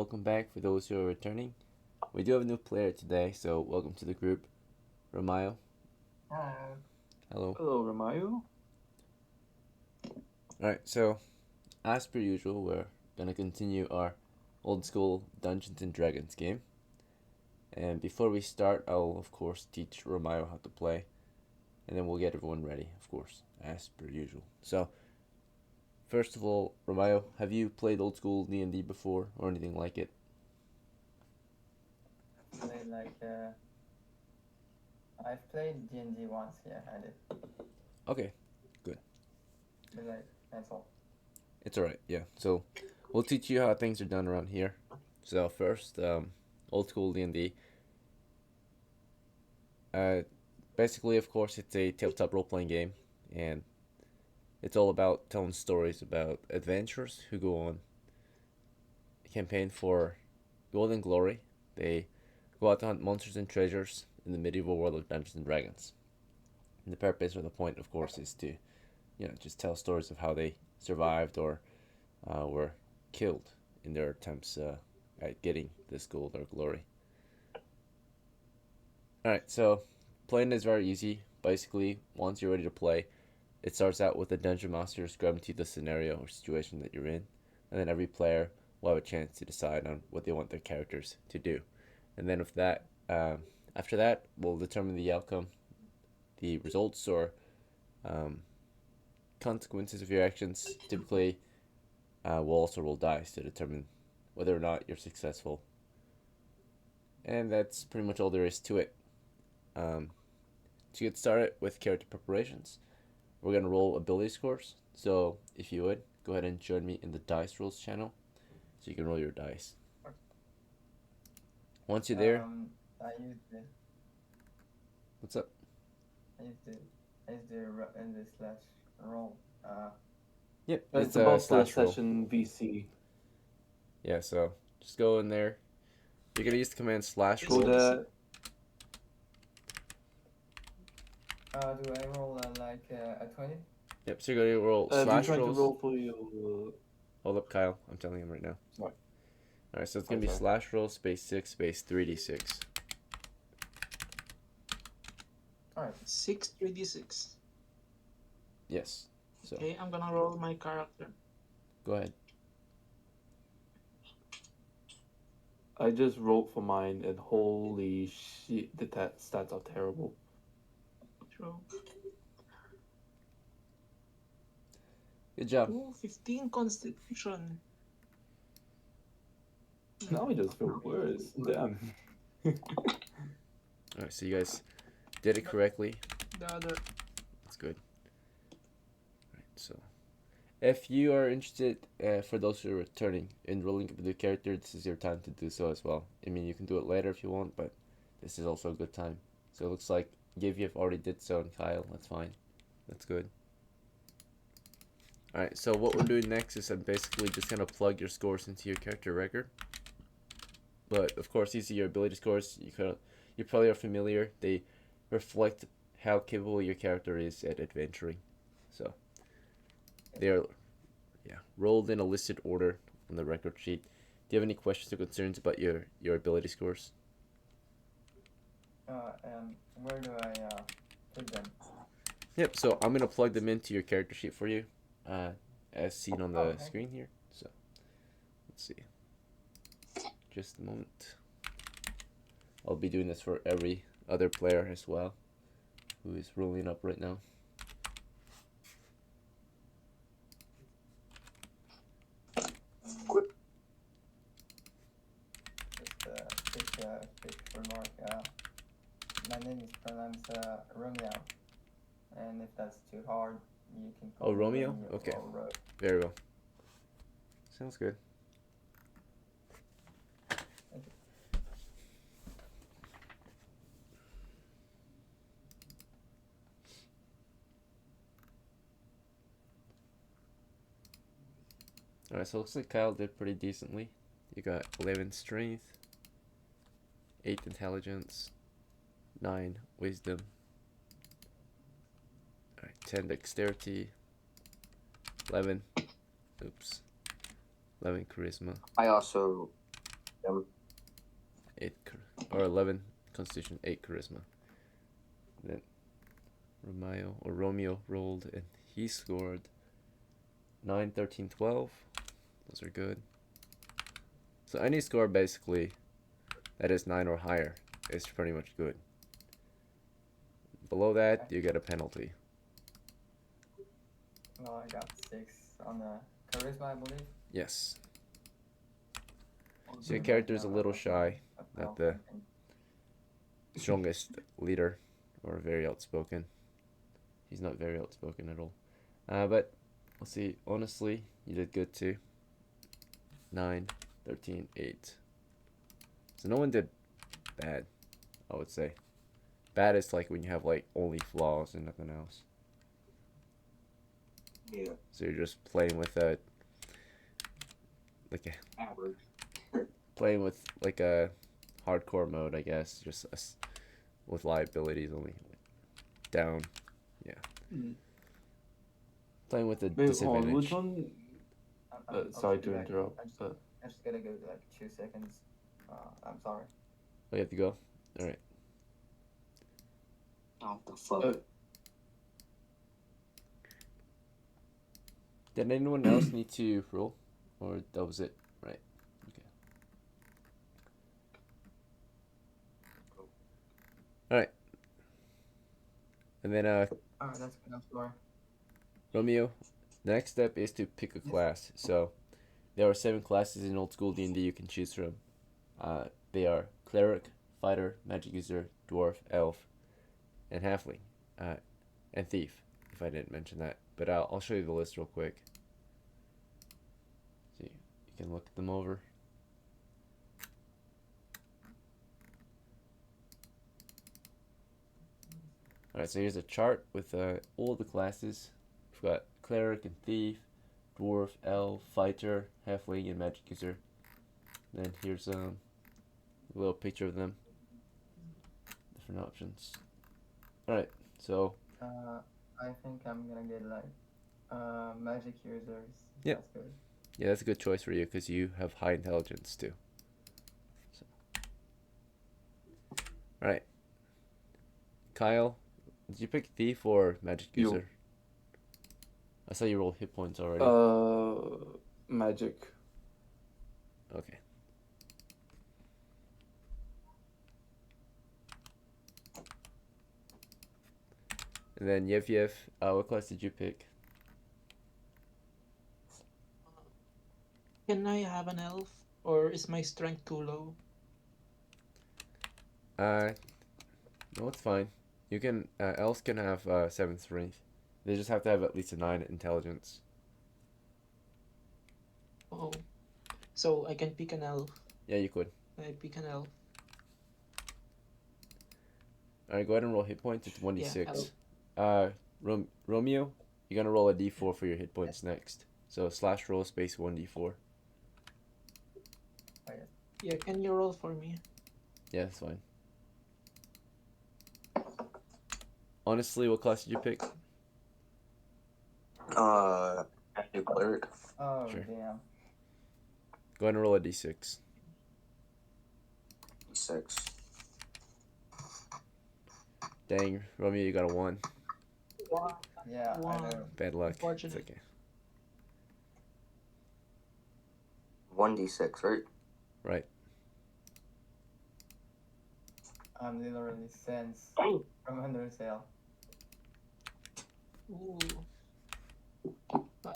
welcome back for those who are returning. We do have a new player today, so welcome to the group. Ramayo. Hello. Hello. Hello, Ramayo. Alright, so as per usual, we're gonna continue our old school Dungeons and Dragons game. And before we start, I'll of course teach Ramayo how to play. And then we'll get everyone ready, of course, as per usual. So, first of all, Ramayo, have you played old school D&D before or anything like it? I've played D&D once, yeah, I did. Okay, good. But that's all. It's alright, yeah. So, we'll teach you how things are done around here. So first, old school D&D. Basically, of course, it's a tabletop role-playing game, and it's all about telling stories about adventurers who go on a campaign for gold and glory. They go out to hunt monsters and treasures in the medieval world of Dungeons and Dragons. And the purpose or the point, of course, is to, just tell stories of how they survived or were killed in their attempts at getting this gold or glory. Alright, so playing is very easy. Basically, once you're ready to play, it starts out with the dungeon master describing to you the scenario or situation that you're in, and then every player will have a chance to decide on what they want their characters to do. And then with that, after that, we'll determine the outcome, the results or consequences of your actions. Typically, we'll also roll dice to determine whether or not you're successful. And that's pretty much all there is to it. To get started with character preparations, we're going to roll ability scores. So if you would, go ahead and join me in the dice rolls channel so you can roll your dice. Once you're there, I used the what's up? I used the in the slash roll. Yep, It's a about the slash roll. session VC. Yeah, so just go in there. You're going to use the command slash So roll. that Do I roll a 20? Yep, so you're going to roll if you're slash trying rolls. to roll for you. Hold up, Kyle. I'm telling him right now. Sorry. Alright, so it's going to be Sorry. slash roll space 6 space 3d6. Alright. 6 3d6. Yes. So Okay, I'm gonna roll my character. go ahead. I just rolled for mine, and holy shit, the stats are terrible. True. Good job. Ooh, 15 constitution. Now I just feel worse. Damn. Alright, so you guys did it correctly. The other. That's good. Alright, so if you are interested, for those who are returning, in rolling up a new character, this is your time to do so as well. I mean, you can do it later if you want, but this is also a good time. So it looks like Giviev already did so, and Kyle, that's fine. That's good. Alright, so what we're doing next is I'm basically just going to plug your scores into your character record. But, of course, these are your ability scores. You probably are familiar. They reflect how capable your character is at adventuring. So, they are rolled in a listed order on the record sheet. Do you have any questions or concerns about your ability scores? Where do I put them? Yep, so I'm going to plug them into your character sheet for you, as seen on the screen here. So, let's see. Just a moment. I'll be doing this for every other player as well, who is rolling up right now. Just a quick remark. My name is pronounced Romeo, and if that's too hard, you can call me Romeo? Okay. or Very well. Sounds good. Alright, so it looks like Kyle did pretty decently. You got 11 strength, 8 intelligence, 9 wisdom, 10 dexterity, 11 charisma. I also 8 or 11 Constitution, 8 Charisma. Then Romeo rolled and he scored 9, 13, 12. Those are good. So any score basically that is 9 or higher is pretty much good. Below that, you get a penalty. Well, I got 6 on the charisma, I believe. Yes. So your character is a little shy, not the strongest leader or very outspoken. He's not very outspoken at all. But let's see, honestly, you did good too. 9, 13, 8. So no one did bad, I would say. Bad is like when you have like only flaws and nothing else. Yeah. So you're just playing with a Average. playing with like a hardcore mode, I guess, just with liabilities only down. Yeah. Playing with a Wait, hold on, disadvantage. which one? I'll Sorry just to be back. interrupt. I just gotta go like 2 seconds. I'm sorry. Oh, you have to go? Alright. Oh, the fuck. Did anyone else need to roll? Or that was it? Right. Okay. Alright. And then, Alright, that's good. I'm sorry. Romeo, the next step is to pick a class. So, there are 7 classes in old school D&D you can choose from. They are Cleric, Fighter, Magic User, Dwarf, Elf, and Halfling. And Thief, if I didn't mention that. But I'll show you the list real quick. So you can look them over. Alright, so here's a chart with all the classes. We've got Cleric and Thief, Dwarf, Elf, Fighter, Halfling, and Magic User. Then here's a little picture of them. Different options. Alright, so I think I'm gonna get like magic users. Yep. That's good. yeah, that's a good choice for you because you have high intelligence too. So. Alright. Kyle, did you pick Thief or Magic You. User? I saw you roll hit points already. Magic. Okay. And then Yev, what class did you pick? Can I have an elf? Or is my strength too low? No, it's fine. You can, elves can have 7 strength. They just have to have at least a 9 intelligence. Oh. So I can pick an elf. Yeah, you could. I pick an elf. Alright, go ahead and roll hit points. It's 1d6. elf. Romeo, you're gonna roll a d4 for your hit points next. So slash roll space 1d4. Oh, yeah. Yeah, can you roll for me? Yeah, that's fine. Honestly, what class did you pick? Active cleric. Oh, Sure. damn. Go ahead and roll a d6. 6. Dang, Romeo, you got a 1. Yeah, I One. know. Bad luck. It's Unfortunate. okay. 1d6, right? Right. I'm literally sense Dang. from under sail. Ooh. 5,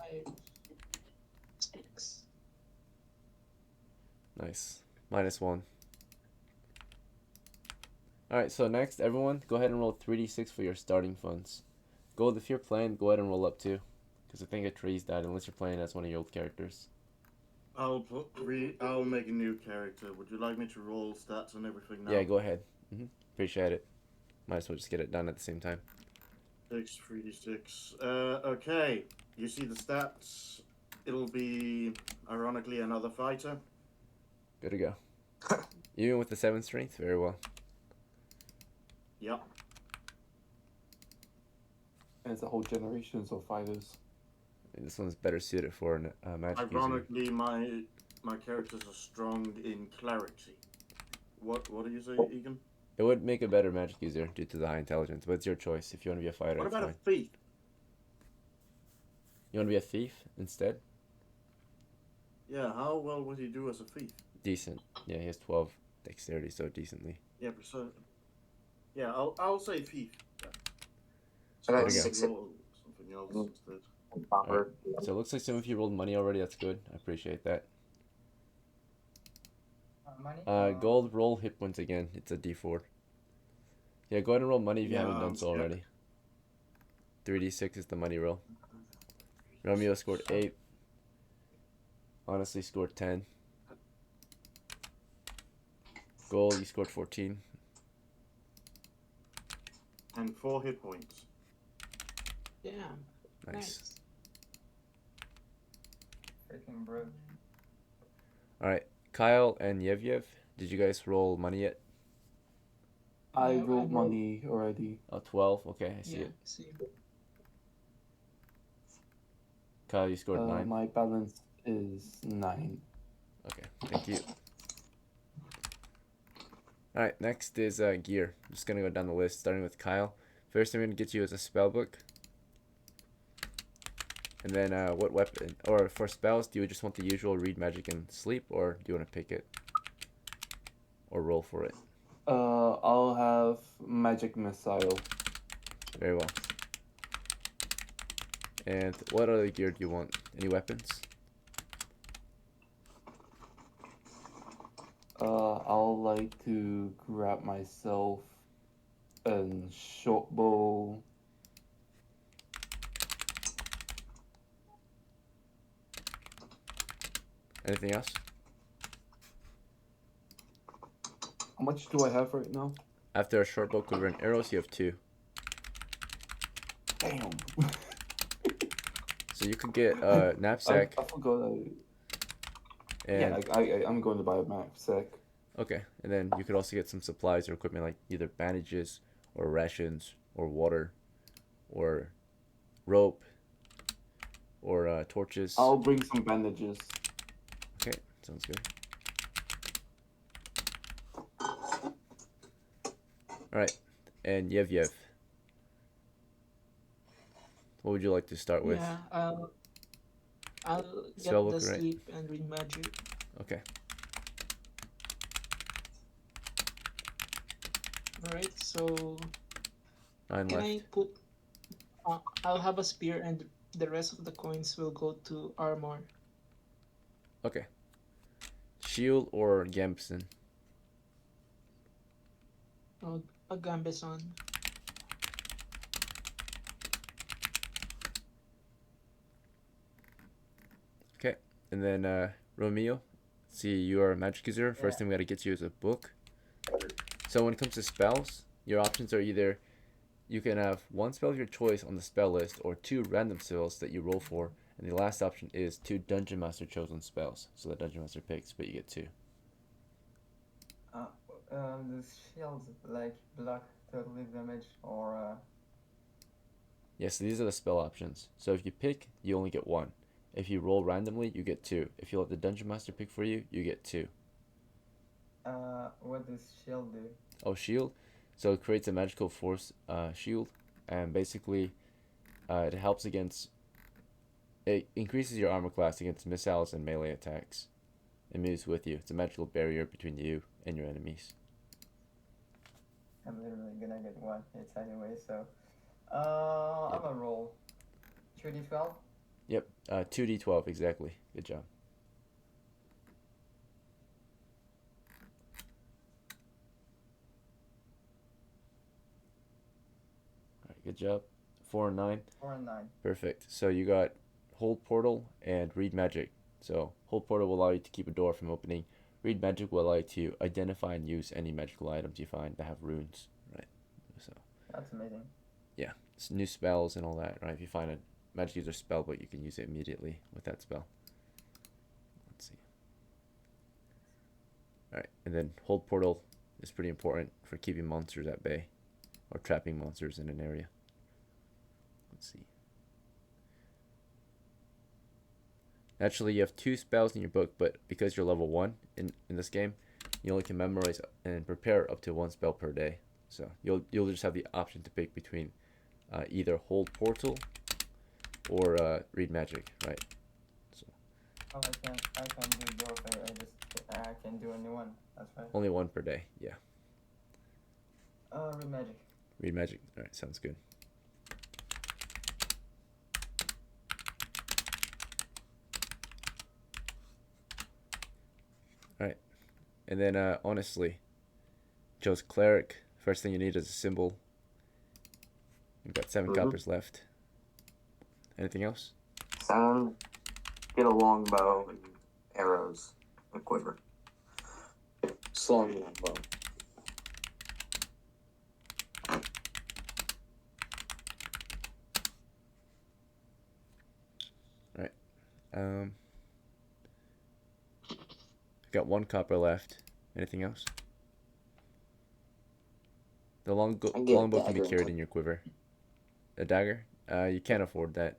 6. Nice. -1. Alright, so next, everyone, go ahead and roll 3d6 for your starting funds. Gold, if you're playing, go ahead and roll up too. Because I think a tree's died, unless you're playing as one of your old characters. I'll make a new character. Would you like me to roll stats and everything now? Yeah, go ahead. Appreciate it. Might as well just get it done at the same time. 6, 3d6. Okay. You see the stats. It'll be, ironically, another fighter. Good to go. Even with the 7 strength, very well. Yep. And it's a whole generations of fighters. And this one's better suited for a magic user. Ironically, my characters are strong in clarity. What do you say, Egan? It would make a better magic user due to the high intelligence, but it's your choice. If you want to be a fighter, What it's about fine. a thief? You want to be a thief instead? Yeah, how well would he do as a thief? Decent. Yeah, he has 12 dexterity, so decently. Yeah, so yeah, I'll say thief. Yeah. I got There you go. 6 Roll something else Mm. instead. Alright. So it looks like some of you rolled money already. That's good. I appreciate that. Money? Gold, roll hit points again. It's a d4. Yeah, go ahead and roll money if you Yeah, haven't done so yeah. already. 3d6 is the money roll. Romeo scored 8. Honestly scored 10. Gold, you scored 14. And 4 hit points. Yeah. Nice. Nice. Freaking brute. Alright, Kyle and Yevyev, did you guys roll money yet? I Yeah, I rolled rolled- money already. Oh, 12. Okay, I see Yeah. it. See. Kyle, you scored 9. My balance is 9. Okay, thank you. Alright, next is gear. I'm just gonna go down the list, starting with Kyle. First I'm gonna get you is a spell book. And then what weapon, or for spells, do you just want the usual read magic and sleep, or do you want to pick it? Or roll for it? I'll have magic missile. Very well. And what other gear do you want? Any weapons? I'll like to grab myself a short bow. Anything else? How much do I have right now? After a short bow, quiver, and arrows, you have 2. Damn. So you could get a knapsack. I forgot. And I'm going to buy a knapsack. okay, and then you could also get some supplies or equipment like either bandages or rations or water or rope or torches. I'll bring some bandages. Okay, sounds good. Alright, and Yev. What would you like to start with? Yeah. I'll get Spellbook, the right? sleep and read magic. Okay, Alright. So 9 can left. I put? I'll have a spear, and the rest of the coins will go to armor. Okay. Shield or Gambson? Oh, a gambeson. Okay, and then Romeo. See, you are a magic user. First Yeah. thing we gotta get you is a book. So when it comes to spells, your options are either you can have 1 spell of your choice on the spell list or 2 random spells that you roll for, and the last option is 2 Dungeon Master chosen spells. So the Dungeon Master picks, but you get 2. The shields like block totally damage or Yeah, so these are the spell options. So if you pick, you only get 1. If you roll randomly, you get 2. If you let the Dungeon Master pick for you, you get 2. what does shield do? Oh, shield. So it creates a magical force shield, and basically it helps against. It increases your armor class against missiles and melee attacks. It moves with you. It's a magical barrier between you and your enemies. I'm literally gonna get 1 hits anyway, so I'm gonna roll 2d12. Yep, 2d12 exactly. Good job. Alright, good job. 4 and 9. 4 and 9. Perfect. So you got Hold Portal and Read Magic. So Hold Portal will allow you to keep a door from opening. Read Magic will allow you to identify and use any magical items you find that have runes. Right. So That's amazing. yeah, it's new spells and all that. Right. If you find a magic user spell, but you can use it immediately with that spell. Let's see. All right, and then Hold Portal is pretty important for keeping monsters at bay or trapping monsters in an area. Let's see. Naturally, you have 2 spells in your book, but because you're level 1 in this game, you only can memorize and prepare up to 1 spell per day. So you'll just have the option to pick between either hold portal or read magic, right? So Oh, I can do both. I can do only one. That's right. only 1 per day. Yeah. Read magic. Read magic. All right, sounds good. All right, and then honestly, chose cleric. First thing you need is a symbol. You've got 7 coppers left. Anything else? Sound. Get a longbow and arrows and a quiver. Slung longbow. Got 1 copper left. Anything else? The longbow can be carried in your quiver. A dagger? You can't afford that.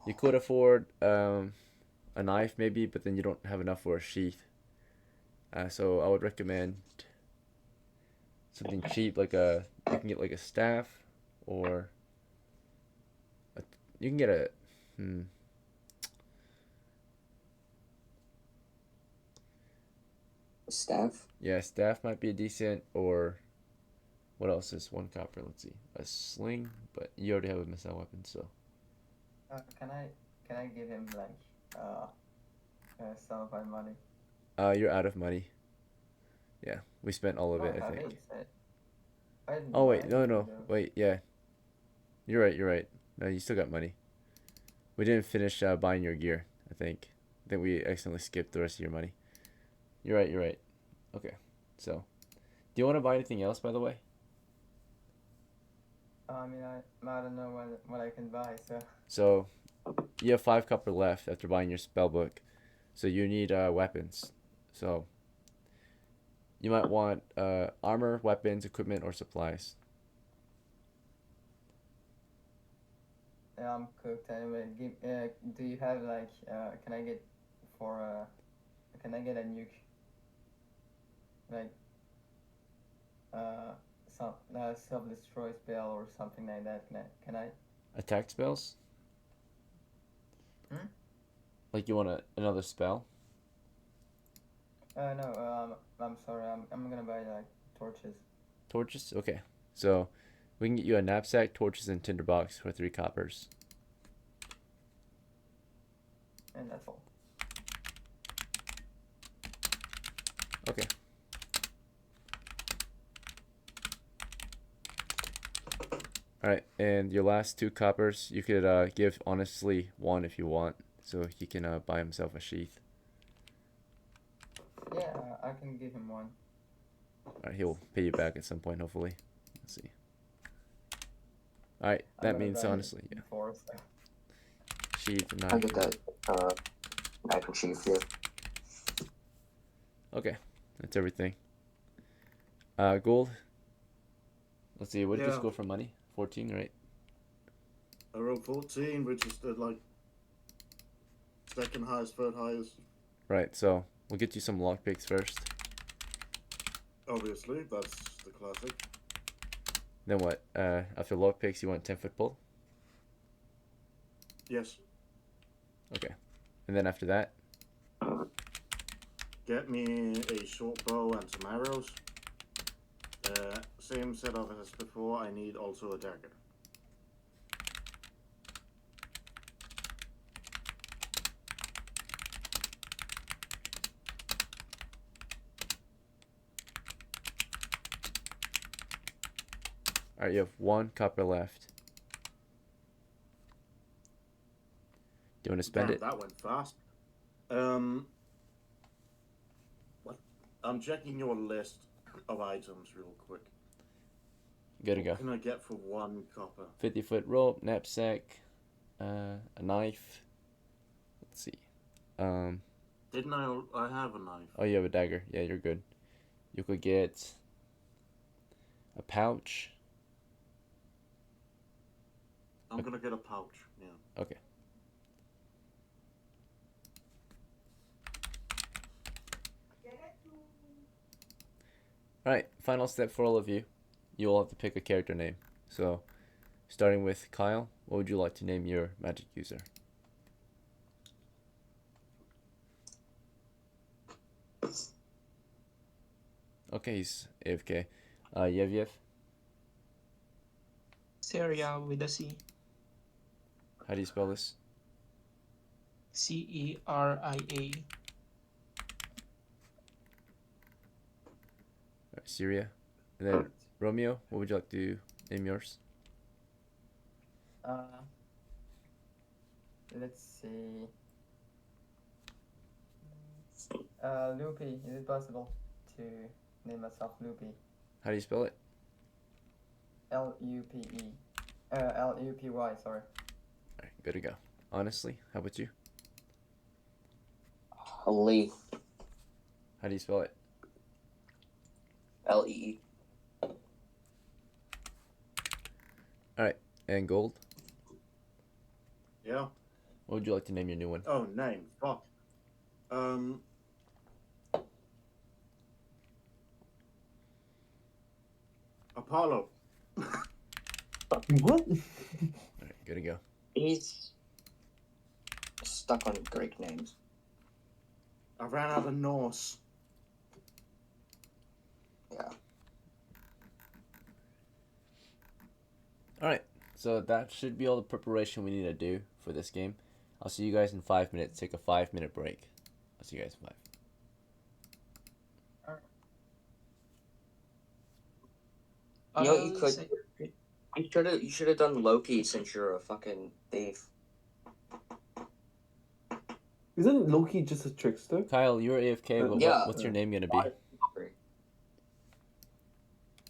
You could afford a knife maybe, but then you don't have enough for a sheath. So I would recommend something cheap, like you can get like a staff, or you can get a Staff? Yeah, staff might be decent, or what else is 1 copper? Let's see. A sling, but you already have a missile weapon, so. Can I give him like some of my money? You're out of money. Yeah, we spent all of it, I think. Oh wait, no, wait, yeah. You're right. No, you still got money. We didn't finish buying your gear, I think. I think we accidentally skipped the rest of your money. You're right. Okay, so. Do you want to buy anything else, by the way? I mean, I don't know what I can buy, so. So, you have 5 copper left after buying your spell book. So you need weapons. So, you might want armor, weapons, equipment, or supplies. Yeah, I'm cooked anyway. Do you have like can I get a nuke? Like some self-destroy spell or something like that. Can I? Attack spells? Like you want another spell? No. I'm sorry. I'm gonna buy like torches. Torches? Okay. So we can get you a knapsack, torches, and tinderbox for 3 coppers. And that's all. Okay. Alright, and your last 2 coppers, you could give honestly 1 if you want, so he can buy himself a sheath. Yeah, I can give him 1. Alright, he'll pay you back at some point, hopefully. Let's see. Alright, that means honestly, yeah. 4, so. Sheath, I knife. get that knife and sheath here. Okay, that's everything. Gold. Let's see, what did you score for money? 14, right? I rolled 14, which is the like second highest, third highest. Right, so we'll get you some lockpicks first. Obviously, that's the classic. Then what? After lockpicks, you want 10-foot pole? Yes. Okay. And then after that? Get me a short bow and some arrows. Same setup as before. I need also a dagger. Alright, you have 1 copper left. Do you want to spend it? That went fast. What? I'm checking your list of items real quick. Good to go. What can I get for 1 copper? 50-foot rope, knapsack, a knife. Let's see. Didn't I have a knife? Oh, you have a dagger. Yeah, you're good. You could get a pouch. I'm gonna get a pouch. Yeah. Okay. All right, final step for all of you. You all have to pick a character name. So, starting with Kyle, what would you like to name your magic user? Okay, he's AFK. Yevyev, CERIA with a C. how do you spell this? CERIA. Syria. And then Romeo, what would you like to name yours? Let's see. Loopy. Is it possible to name myself Loopy? How do you spell it? L-U-P-E. L-U-P-Y, sorry. Alright, good to go. Honestly, how about you? Lee. How do you spell it? Lee. Alright, and Gold, Yeah. what would you like to name your new one? Oh, name. Fuck. Apollo. What? Alright, good to go. He's stuck on Greek names. I ran out of Norse. Yeah. Alright, so that should be all the preparation we need to do for this game. I'll see you guys in 5 minutes. Take a 5-minute break. I'll see you guys in 5. You know what you I'll could- say- You should have done Loki since you're a fucking thief. Isn't Loki just a trickster? Kyle, you're AFK, but Yeah. what's your name gonna be?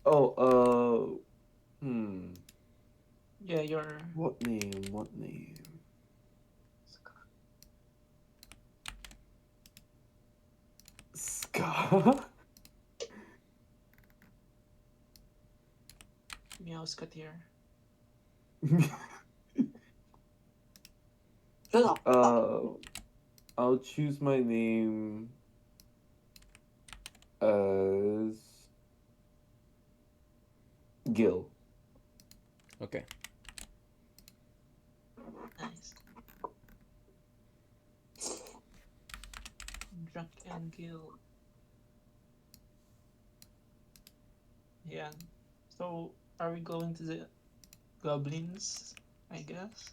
Oh, Yeah, you're. What name? What name? Ska? Meowscat here. Shut up. I'll choose my name as Gil. Okay. Nice. Drunk and Gill. Yeah. So, are we going to the goblins? I guess.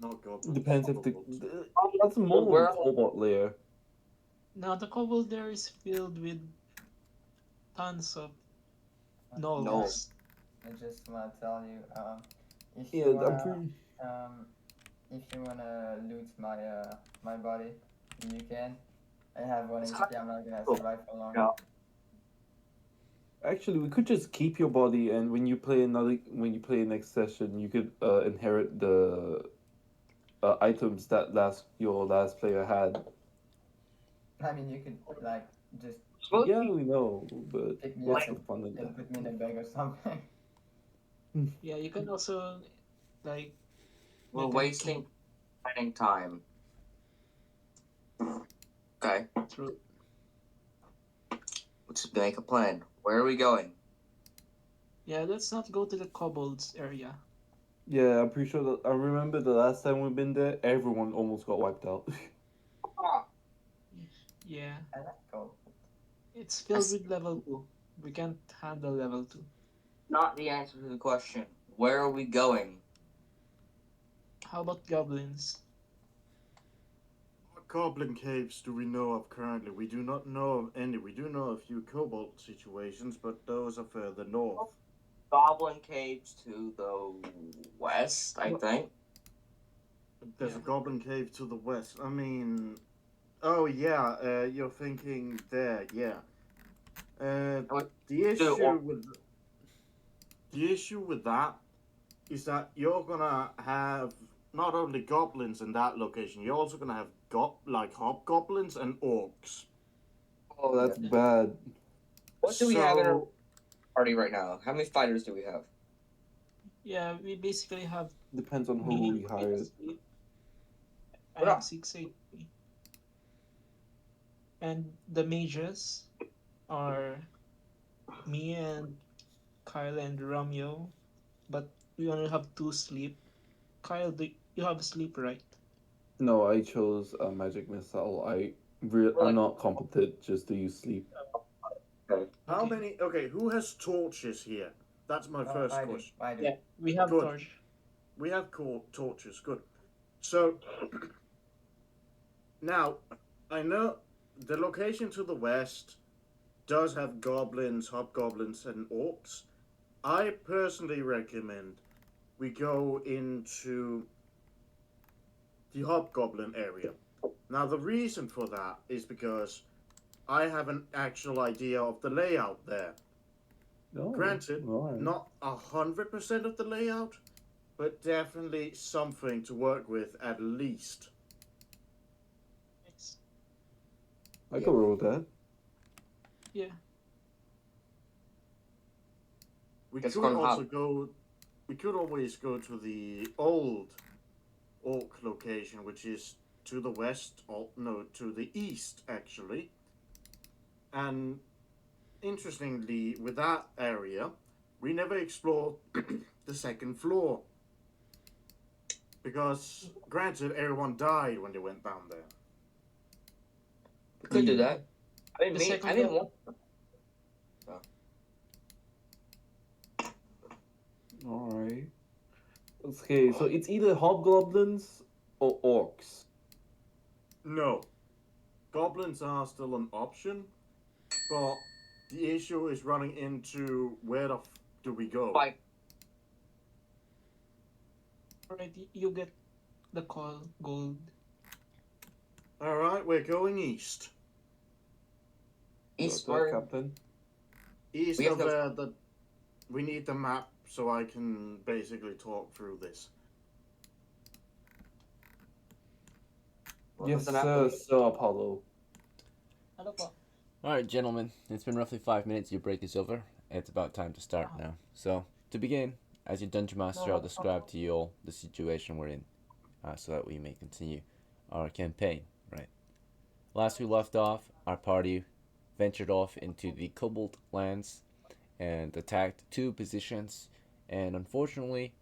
Not goblins. Depends if kobolds. that's more Where- cobalt layer. Now the kobold there is filled with tons of No. gnolls. I just wanna tell you, if Yeah, you I'm wanna, pretty. if you wanna loot my body, you can. I have one HP. I'm not gonna survive for long. Yeah. Actually, we could just keep your body, and when you play next session, you could inherit the items that your last player had. I mean, you could like just Yeah, we know, but pick me what's up the fun in and put me in a bag or something. Yeah, you can also like. We're make a wasting fighting time. Okay, True. let's make a plan. Where are we going? Yeah, let's not go to the kobolds area. Yeah, I'm pretty sure that I remember the last time we've been there, everyone almost got wiped out. Yeah, I like gold. it's filled with level 2. We can't handle level 2. Not the answer to the question. Where are we going? How about goblins? What goblin caves do we know of currently? We do not know of any. We do know a few kobold situations, but those are further north. Goblin caves to the west, I think. There's a Yeah. goblin cave to the west. I mean, oh yeah, you're thinking there, yeah. What- The issue or- with that is that you're gonna have not only goblins in that location, you're also gonna have hobgoblins and orcs. Oh, that's bad. What do we have in our So- party right now? How many fighters do we have? Yeah, we basically have Depends on who me. we hired. I have 6 HP. And the mages are me and Kyle and Romeo, but we only have 2 sleep. Kyle, you have sleep, right? No, I chose a magic missile. I'm not competent just to use sleep. Okay. How Okay. many? Okay, who has torches here? That's my first I do. question. I do. Yeah, we have Good. torch. We have torches. Good. So now I know the location to the west does have goblins, hobgoblins, and orcs. I personally recommend we go into the hobgoblin area. Now, the reason for that is because I have an actual idea of the layout there. No, Granted, alright. not 100% of the layout, but definitely something to work with at least. Nice. I can roll that. Yeah. We It's could gone also hub. go. We could always go to the old orc location, which is to the west. Or no, to the east actually. And interestingly, with that area, we never explored the second floor. Because, granted, everyone died when they went down there. We could do that. I The mean, second I mean, floor. Alright. Okay, so it's either hobgoblins or orcs. No. Goblins are still an option, but the issue is running into where the do we go? Five. Alright, you get the call, gold. Alright, we're going east. Eastward. Captain. East We have of the. We need the map so I can basically talk through this. What Yes, was the map? Sir Apollo. Ano po? Alright, gentlemen, it's been roughly 5 minutes. Your break is over. It's about time to start now. So, to begin, as your dungeon master, I'll describe to you all the situation we're in, so that we may continue our campaign, right? Last we left off, our party ventured off into the Cobalt lands and attacked 2 positions, and unfortunately,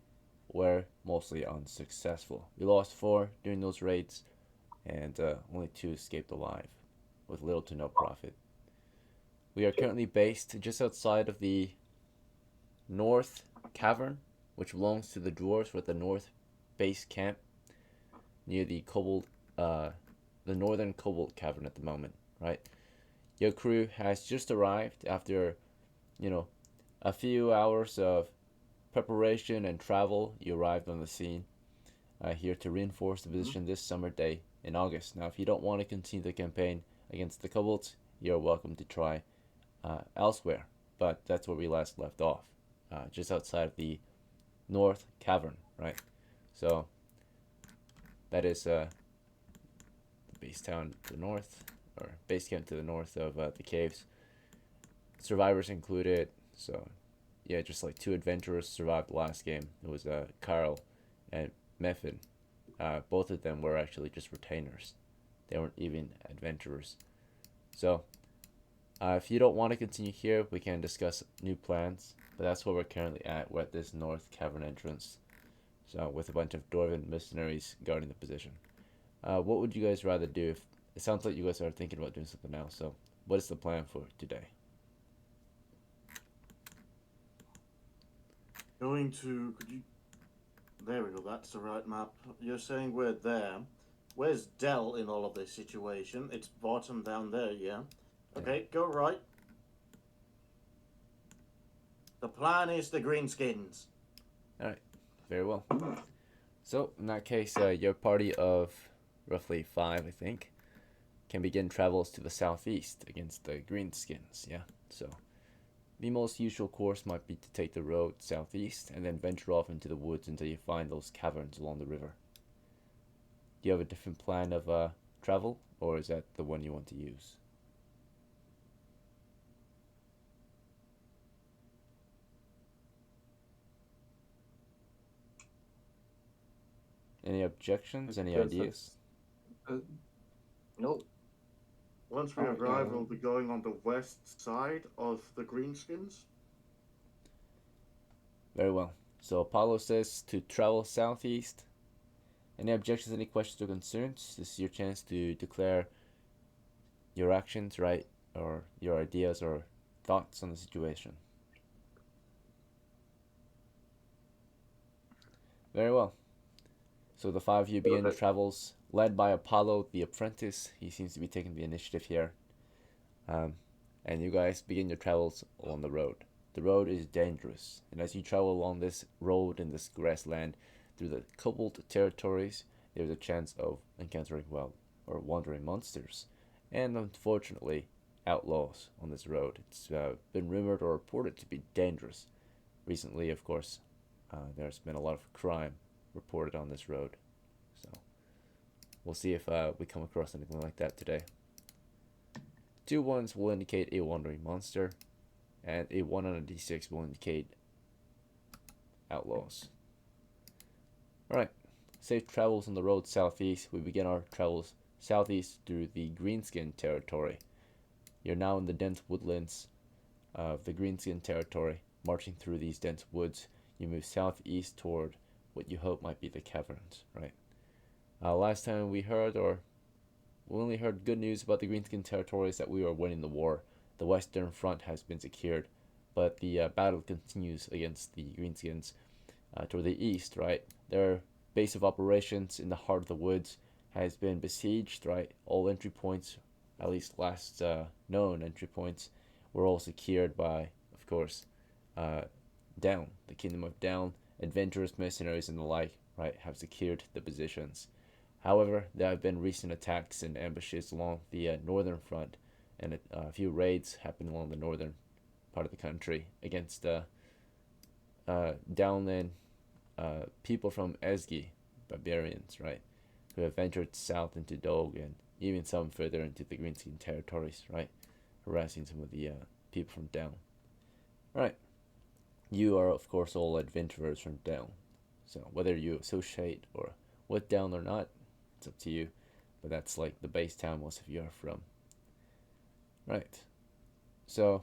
were mostly unsuccessful. We lost 4 during those raids, and only 2 escaped alive, with little to no profit. We are currently based just outside of the North Cavern, which belongs to the dwarves, with the North base camp near the the Northern Cobalt Cavern at the moment, right? Your crew has just arrived after, a few hours of preparation and travel. You arrived on the scene here to reinforce the position this summer day in August. Now, if you don't want to continue the campaign against the kobolds, you're welcome to try elsewhere. But that's where we last left off, just outside of the North Cavern, right? So that is the base town to the north, or base camp to the north of the caves. Survivors included, so yeah, just like 2 adventurers survived the last game. It was Carl and Meffin. Both of them were actually just retainers. They weren't even adventurers. So, if you don't want to continue here, we can discuss new plans. But that's where we're currently at. We're at this North Cavern entrance. So, with a bunch of Dwarven mercenaries guarding the position. What would you guys rather do? If it sounds like you guys are thinking about doing something else. So, what is the plan for today? Going to. Could you. There we go, that's the right map. You're saying we're there. Where's Dell in all of this situation? It's bottom down there, yeah? Okay, go right. The plan is the greenskins. Alright, very well. So, in that case, your party of roughly 5, I think, can begin travels to the southeast against the greenskins, yeah? So, the most usual course might be to take the road southeast and then venture off into the woods until you find those caverns along the river. Do you have a different plan of travel, or is that the one you want to use? Any objections? Any Yes, ideas? Nope. Once we Alright, arrive, we'll be going on the west side of the Greenskins. Very well. So Apollo says to travel southeast. Any objections, any questions or concerns? This is your chance to declare your actions, right? Or your ideas or thoughts on the situation. Very well. So the five of you begin your travels, led by Apollo, the apprentice. He seems to be taking the initiative here. And you guys begin your travels along the road. The road is dangerous, and as you travel along this road in this grassland through the cobbled territories, there's a chance of encountering wandering monsters, and unfortunately, outlaws on this road. It's been rumored or reported to be dangerous. Recently, of course, there's been a lot of crime reported on this road, so we'll see if we come across anything like that today. 2 ones will indicate a wandering monster, and a 1 on a d6 will indicate outlaws. Alright, safe travels on the road southeast. We begin our travels southeast through the Greenskin territory. You're now in the dense woodlands of the Greenskin territory. Marching through these dense woods, you move southeast toward what you hope might be the caverns, right? Last time we only heard good news about the Greenskin territories, that we were winning the war. The Western Front has been secured, but the battle continues against the Greenskins toward the east, right? Their base of operations in the heart of the woods has been besieged, right? All entry points, at least last known entry points, were all secured by, of course, Down, the Kingdom of Down. Adventurers, mercenaries, and the like, right, have secured the positions. However, there have been recent attacks and ambushes along the northern front, and a few raids happened along the northern part of the country against downland people from Ezgi, barbarians, right, who have ventured south into Dog and even some further into the Greenskin territories, right, harassing some of the people from Down. Right. You are, of course, all adventurers from Down, so whether you associate or with Down or not, it's up to you, but that's like the base town most of you are from. Right. So,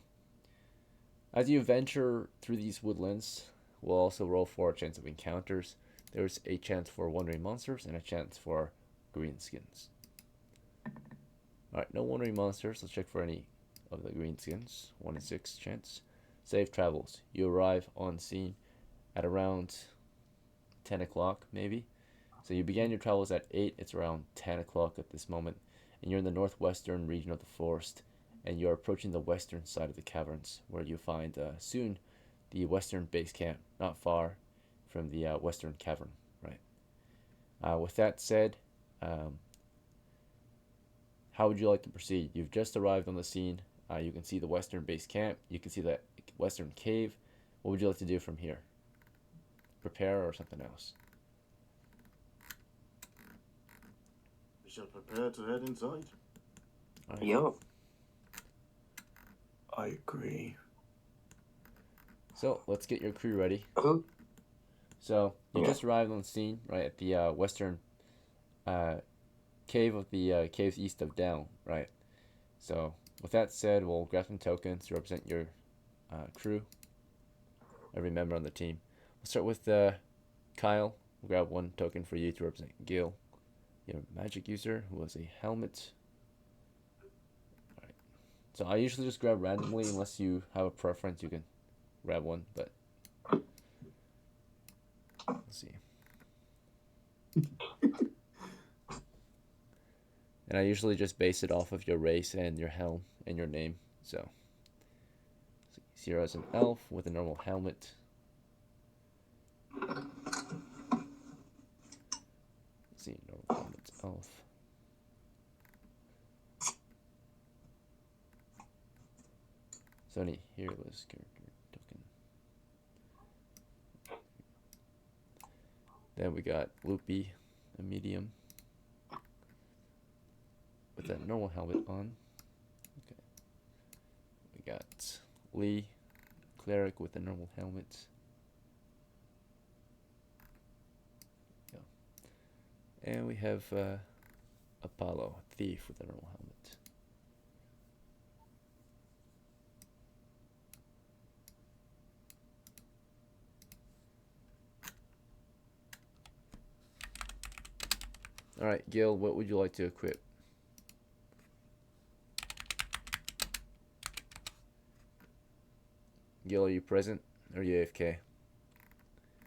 as you venture through these woodlands, we'll also roll for a chance of encounters. There's a chance for wandering monsters and a chance for greenskins. Alright, no wandering monsters. Let's check for any of the greenskins. 1 in 6 chance. Safe travels. You arrive on scene at around 10 o'clock, maybe. So you began your travels at 8. It's around 10 o'clock at this moment. And you're in the northwestern region of the forest. And you're approaching the western side of the caverns, where you find soon the western base camp, not far from the western cavern, right? With that said, how would you like to proceed? You've just arrived on the scene. You can see the western base camp. You can see the western cave. What would you like to do from here? Prepare or something else? We shall prepare to head inside. All right. Yup. I agree. So let's get your crew ready. Oh, So you Yeah. just arrived on the scene, right, at the western cave of the caves east of Down, right? So with that said, we'll grab some tokens to represent your crew, every member on the team. We'll start with Kyle. We'll grab 1 token for you to represent Gil. You have a magic user who has a helmet. Alright. So I usually just grab randomly unless you have a preference. You can grab one, but let's see. And I usually just base it off of your race and your helm and your name. So Sierra is an elf with a normal helmet. Let's see, normal helmet, elf. So any heroes character token. Then we got Loopy, a medium, with that normal helmet on. Okay. We got Lee, cleric with a normal helmet. Yeah. And we have Apollo, thief with a normal helmet. All right, Gil, what would you like to equip? Gil, are you present? Or are you AFK?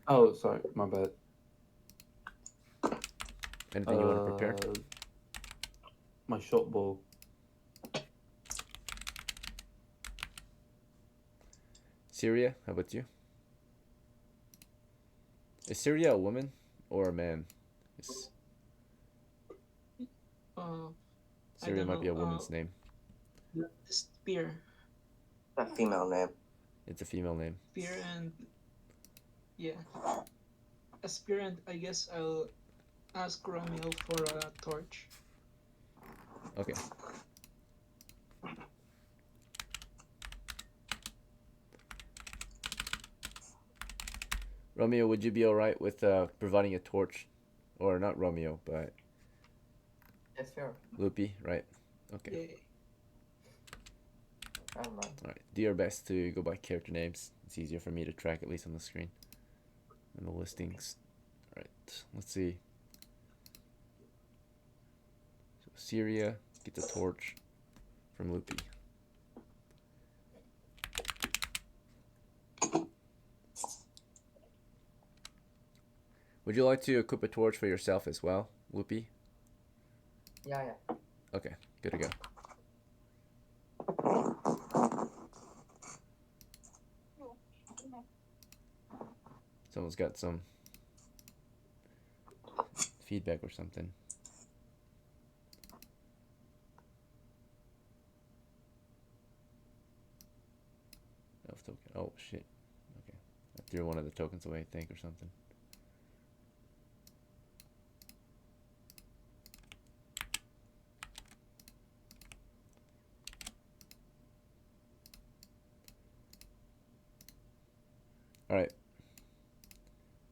Oh, sorry, my bad. Anything you want to prepare? My shot bow. CERIA, how about you? Is CERIA a woman or a man? Is I CERIA don't might be a know. woman's name. The spear, A female name. It's a female name. spear, and yeah, a spear, and I guess I'll ask Romeo for a torch. Okay. Romeo, would you be alright with providing a torch? Or not Romeo, but Yes, sure. Lupy, right? Okay. Yay. I don't mind. Alright. Do your best to go by character names. It's easier for me to track, at least on the screen. And the listings. Alright, let's see. So CERIA, get the torch from Lupy. Would you like to equip a torch for yourself as well, Lupy? Yeah. Okay, good to go. Someone's got some feedback or something. Elf token. Oh shit. Okay. I threw one of the tokens away, I think, or something. Alright.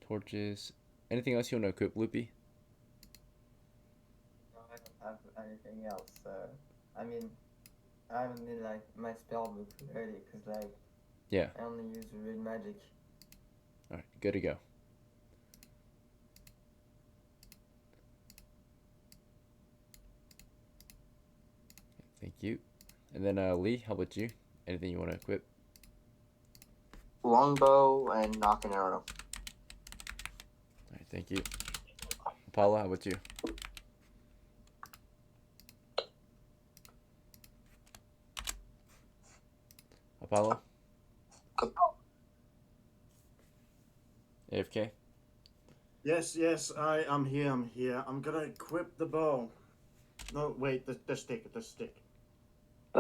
Torches. Anything else you want to equip, Loopy? No, I don't have anything else. I mean, I haven't need like my spell book ready because like Yeah. I only use read magic. Alright, good to go. Thank you. And then Lee, how about you? Anything you want to equip? Longbow and knock and arrow. Alright, thank you. Apollo, how about you? Apollo? AFK? Yes, I'm here. I'm gonna equip the bow. No, wait, the stick. The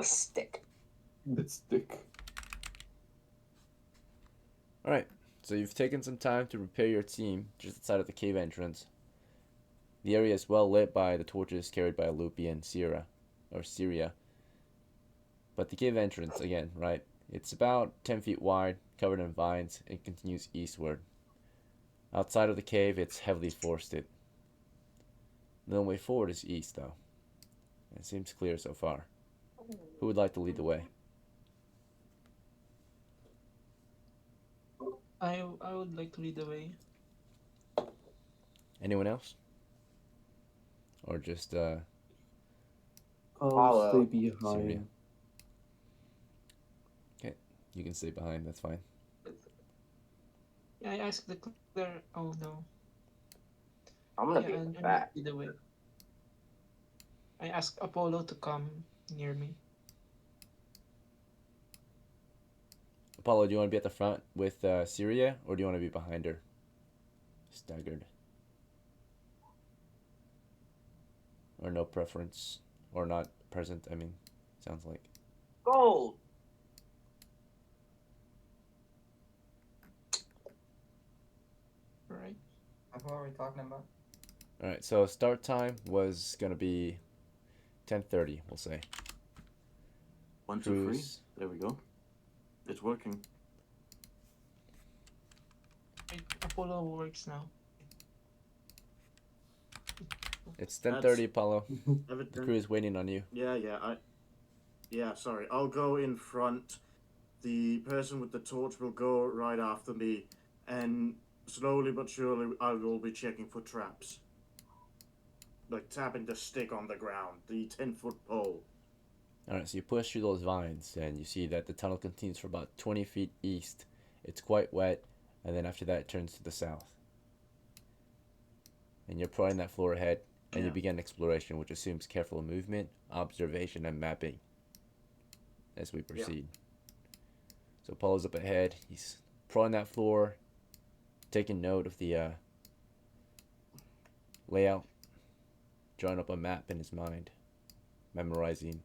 stick. It's thick. Alright, so you've taken some time to prepare your team just outside of the cave entrance. The area is well lit by the torches carried by Lupy and CERIA. But the cave entrance, again, right? It's about 10 feet wide, covered in vines, and continues eastward. Outside of the cave, it's heavily forested. The only way forward is east, though. It seems clear so far. Who would like to lead the way? I would like to lead the way. Anyone else? Or just I'll Follow. stay behind. Syria. Okay, you can stay behind, that's fine. Yeah, I asked the clear. Oh no. I'm gonna Yeah, be and back. lead the way. I asked Apollo to come near me. Apollo, do you want to be at the front with CERIA, or do you want to be behind her? Staggered. Or no preference, or not present, I mean, sounds like. Gold. Right. What are we talking about? Alright, so start time was going to be 10:30, we'll say. 1, 2, 3. Cruise. There we go. It's working. Apollo works now. It's 10:30, Apollo. The Everything. crew is waiting on you. Yeah, sorry. I'll go in front. The person with the torch will go right after me, and slowly but surely I will be checking for traps. like tapping the stick on the ground, the 10-foot pole. Alright, so you push through those vines and you see that the tunnel continues for about 20 feet east. It's quite wet, and then after that it turns to the south. And you're prodding that floor ahead, and you begin exploration, which assumes careful movement, observation, and mapping as we proceed. So Paul's up ahead, he's prodding that floor, taking note of the layout, drawing up a map in his mind, memorizing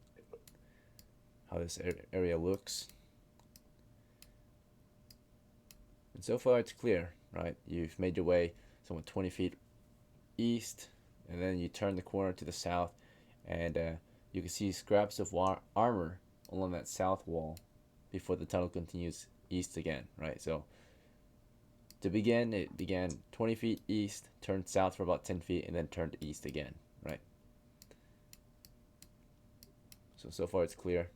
how this area looks. And so far it's clear, right? You've made your way somewhat 20 feet east, and then you turn the corner to the south, and you can see scraps of armor along that south wall before the tunnel continues east again, right? So to begin, it began 20 feet east, turned south for about 10 feet, and then turned east again, right? So far it's clear.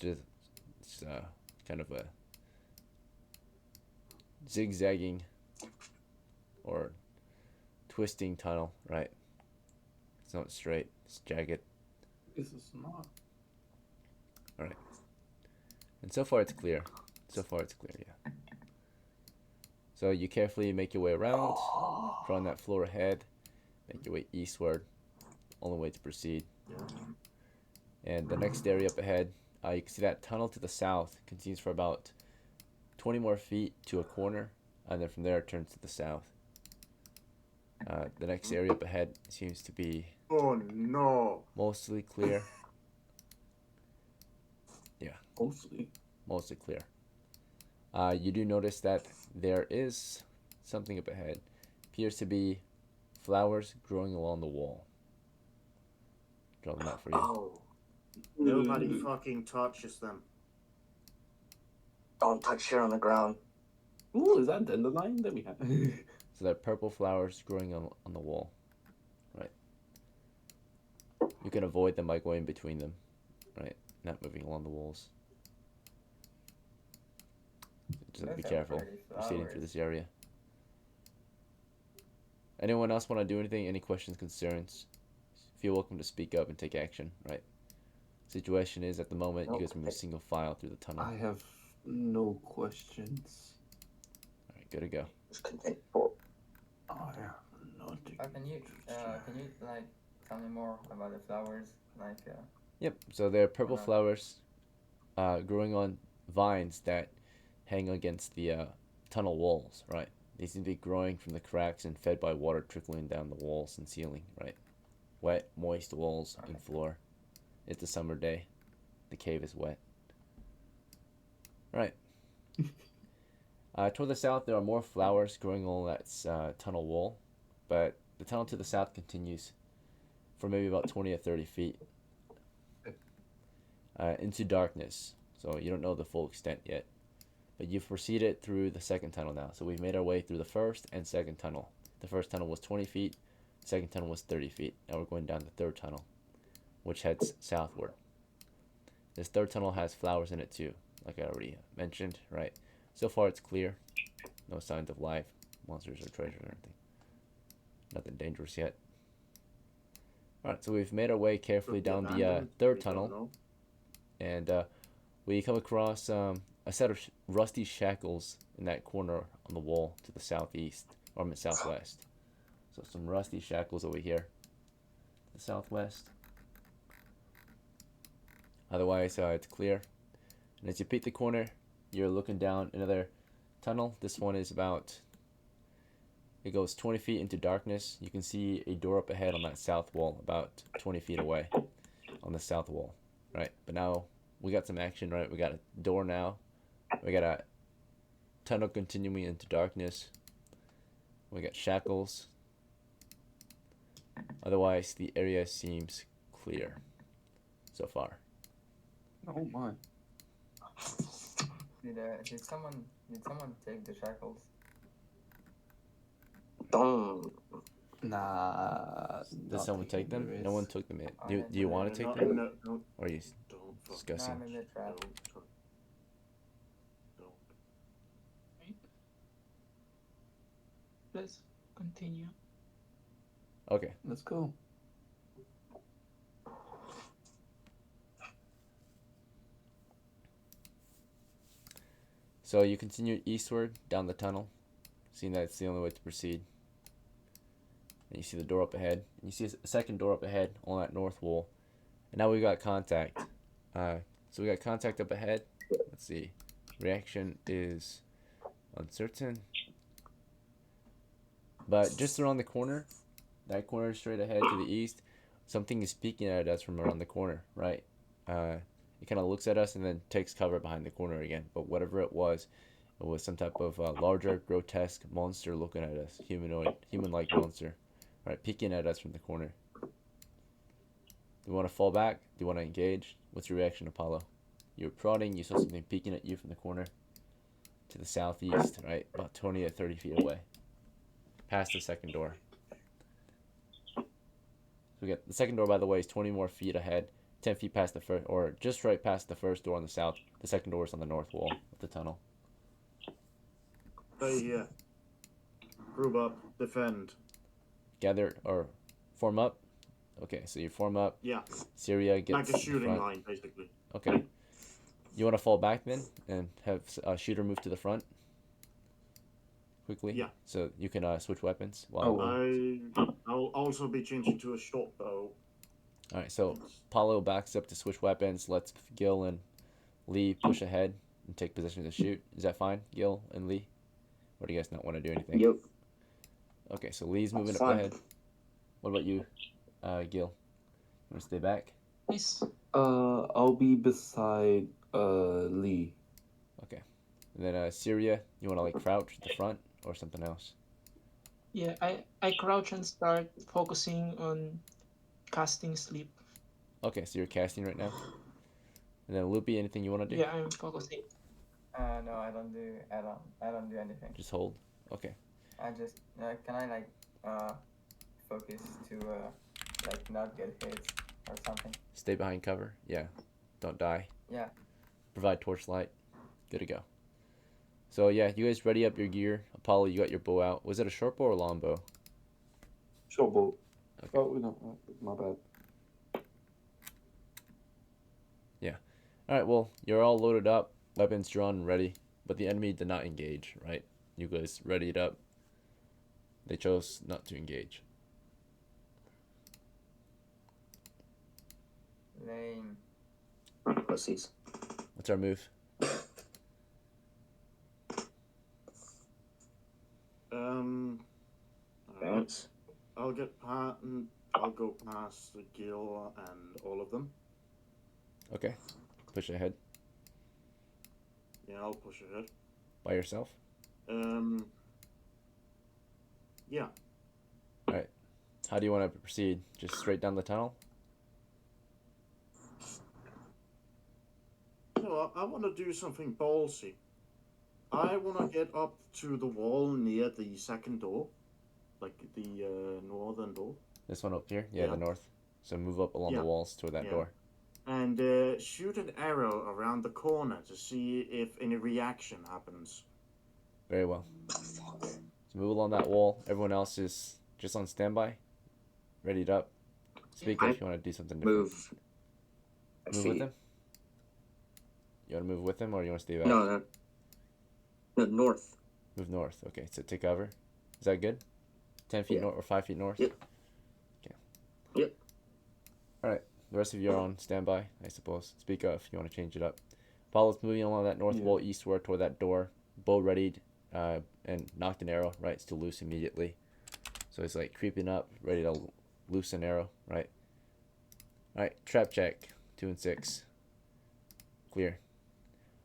It's kind of a zigzagging or twisting tunnel, right? It's not straight, it's jagged. This is not. Alright. And so far it's clear. So far it's clear, yeah. So you carefully make your way around, from that floor ahead, make your way eastward, only way to proceed. And the next area up ahead, you can see that tunnel to the south continues for about 20 more feet to a corner, and then from there it turns to the south. The next area up ahead seems to be Oh no! mostly clear. Yeah, Mostly. clear. You do notice that there is something up ahead. Appears to be flowers growing along the wall. Draw them out for you. Oh. Nobody fucking touches them. Don't touch shit on the ground. Ooh, is that dandelion that we have? So they're purple flowers growing on the wall. Right. You can avoid them by going between them. Right. Not moving along the walls. Just have to be Those are careful pretty proceeding through flowers. this area. Anyone else want to do anything? Any questions, concerns? Feel welcome to speak up and take action, right? Situation is, at the moment, you guys move single file through the tunnel. I have no questions. Alright, good to go. Just contain four. I have no. Can you like tell me more about the flowers? Like Yep, so they're purple Wow. flowers growing on vines that hang against the tunnel walls, right? They seem to be growing from the cracks and fed by water trickling down the walls and ceiling, right? Wet, moist walls and floor. It's a summer day. The cave is wet. Right. Toward the south, there are more flowers growing along that tunnel wall, but the tunnel to the south continues for maybe about 20 or 30 feet into darkness. So you don't know the full extent yet. But you've proceeded through the second tunnel now. So we've made our way through the first and second tunnel. The first tunnel was 20 feet. The second tunnel was 30 feet. Now we're going down the third tunnel, which heads southward. This third tunnel has flowers in it too, like I already mentioned, right? So far it's clear. No signs of life, monsters or treasure or anything. Nothing dangerous yet. Alright, so we've made our way carefully down the third tunnel. And we come across a set of rusty shackles in that corner on the wall to the southeast, or southwest. So some rusty shackles over here to the southwest. Otherwise, it's clear. And as you peek the corner, you're looking down another tunnel. This one is about, it goes 20 feet into darkness. You can see a door up ahead on that south wall, about 20 feet away on the south wall, right? But now we got some action, right? We got a door now. We got a tunnel continuing into darkness. We got shackles. Otherwise, the area seems clear so far. Oh my. did someone take the shackles? Don't. Nah. Did someone take them? No one took them yet. Do Okay. you want to take No, them? no, Or are you don't fuck. discussing? I'm a bit trapped. Don't. Let's continue. Okay. Let's go. So you continue eastward down the tunnel, seeing that it's the only way to proceed. And you see the door up ahead. And you see a second door up ahead on that north wall. And now we got contact. So we got contact up ahead. Let's see. Reaction is uncertain. But just around the corner, that corner straight ahead to the east, something is peeking at us from around the corner, right? It kind of looks at us and then takes cover behind the corner again. But whatever it was some type of larger, grotesque monster looking at us, human-like monster, right, peeking at us from the corner. Do you want to fall back? Do you want to engage? What's your reaction, Apollo? You were prodding, you saw something peeking at you from the corner to the southeast, right, about 20 or 30 feet away, past the second door. So we got the second door, by the way, is 20 more feet ahead, 10 feet past the first, or just right past the first door on the south. The second door is on the north wall of the tunnel. They group up, defend. Gather or form up. Okay, so you form up. Yeah. CERIA gets Like a shooting front. line, basically. Okay. You want to fall back then and have a shooter move to the front quickly? Yeah. So you can switch weapons. I'll also be changing to a short bow. All right, so Paulo backs up to switch weapons. Let's Gil and Lee push ahead and take position to shoot. Is that fine, Gil and Lee? Or do you guys not want to do anything? Yep. Okay, so Lee's moving up Fine. ahead. What about you, Gil? You want to stay back? Nice. I'll be beside Lee. Okay. And then CERIA, you want to like crouch at the front or something else? Yeah, I crouch and start focusing on casting sleep. Okay, so you're casting right now. And then Loopy, anything you want to do? Yeah, I'm focusing. No, I don't do anything. Just hold. Okay. I just can I like focus to like not get hit or something. Stay behind cover. Yeah. Don't die. Yeah. Provide torchlight. Good to go. So yeah, you guys ready up your gear. Apollo, you got your bow out. Was it a short bow or a long bow? Short bow. Okay. Oh no, my bad. Yeah. All right. Well, you're all loaded up, weapons drawn, ready. But the enemy did not engage. Right? You guys readied up. They chose not to engage. Lame. Pussies. What's our move? Bounce. I'll go past the GILL and all of them. Okay. Push ahead Yeah, I'll push ahead. by yourself. Yeah. All right. How do you want to proceed? Just straight down the tunnel? No, I want to do something ballsy. I want to get up to the wall near the second door, like the northern door, This one up here? Yeah, Yeah. the north. So move up along Yeah. the walls toward that Yeah. door. and shoot an arrow around the corner to see if any reaction happens. Very well. So move along that wall. Everyone else is just on standby. Readied up. Speak I if you want to do something different. Move. Move with him? You want to move with him or you want to stay back? No, north. Move north. Okay, so take cover. Is that good? 10 feet Yeah. north or 5 feet north? Yep. Okay. Yep. Alright, the rest of you are on standby, I suppose. Speak up if you want to change it up. Apollo's moving along that north wall eastward toward that door. Bow readied and knocked an arrow, right? It's to loose immediately. So it's like creeping up, ready to loose an arrow, right? Alright, trap check. 2 and 6. Clear.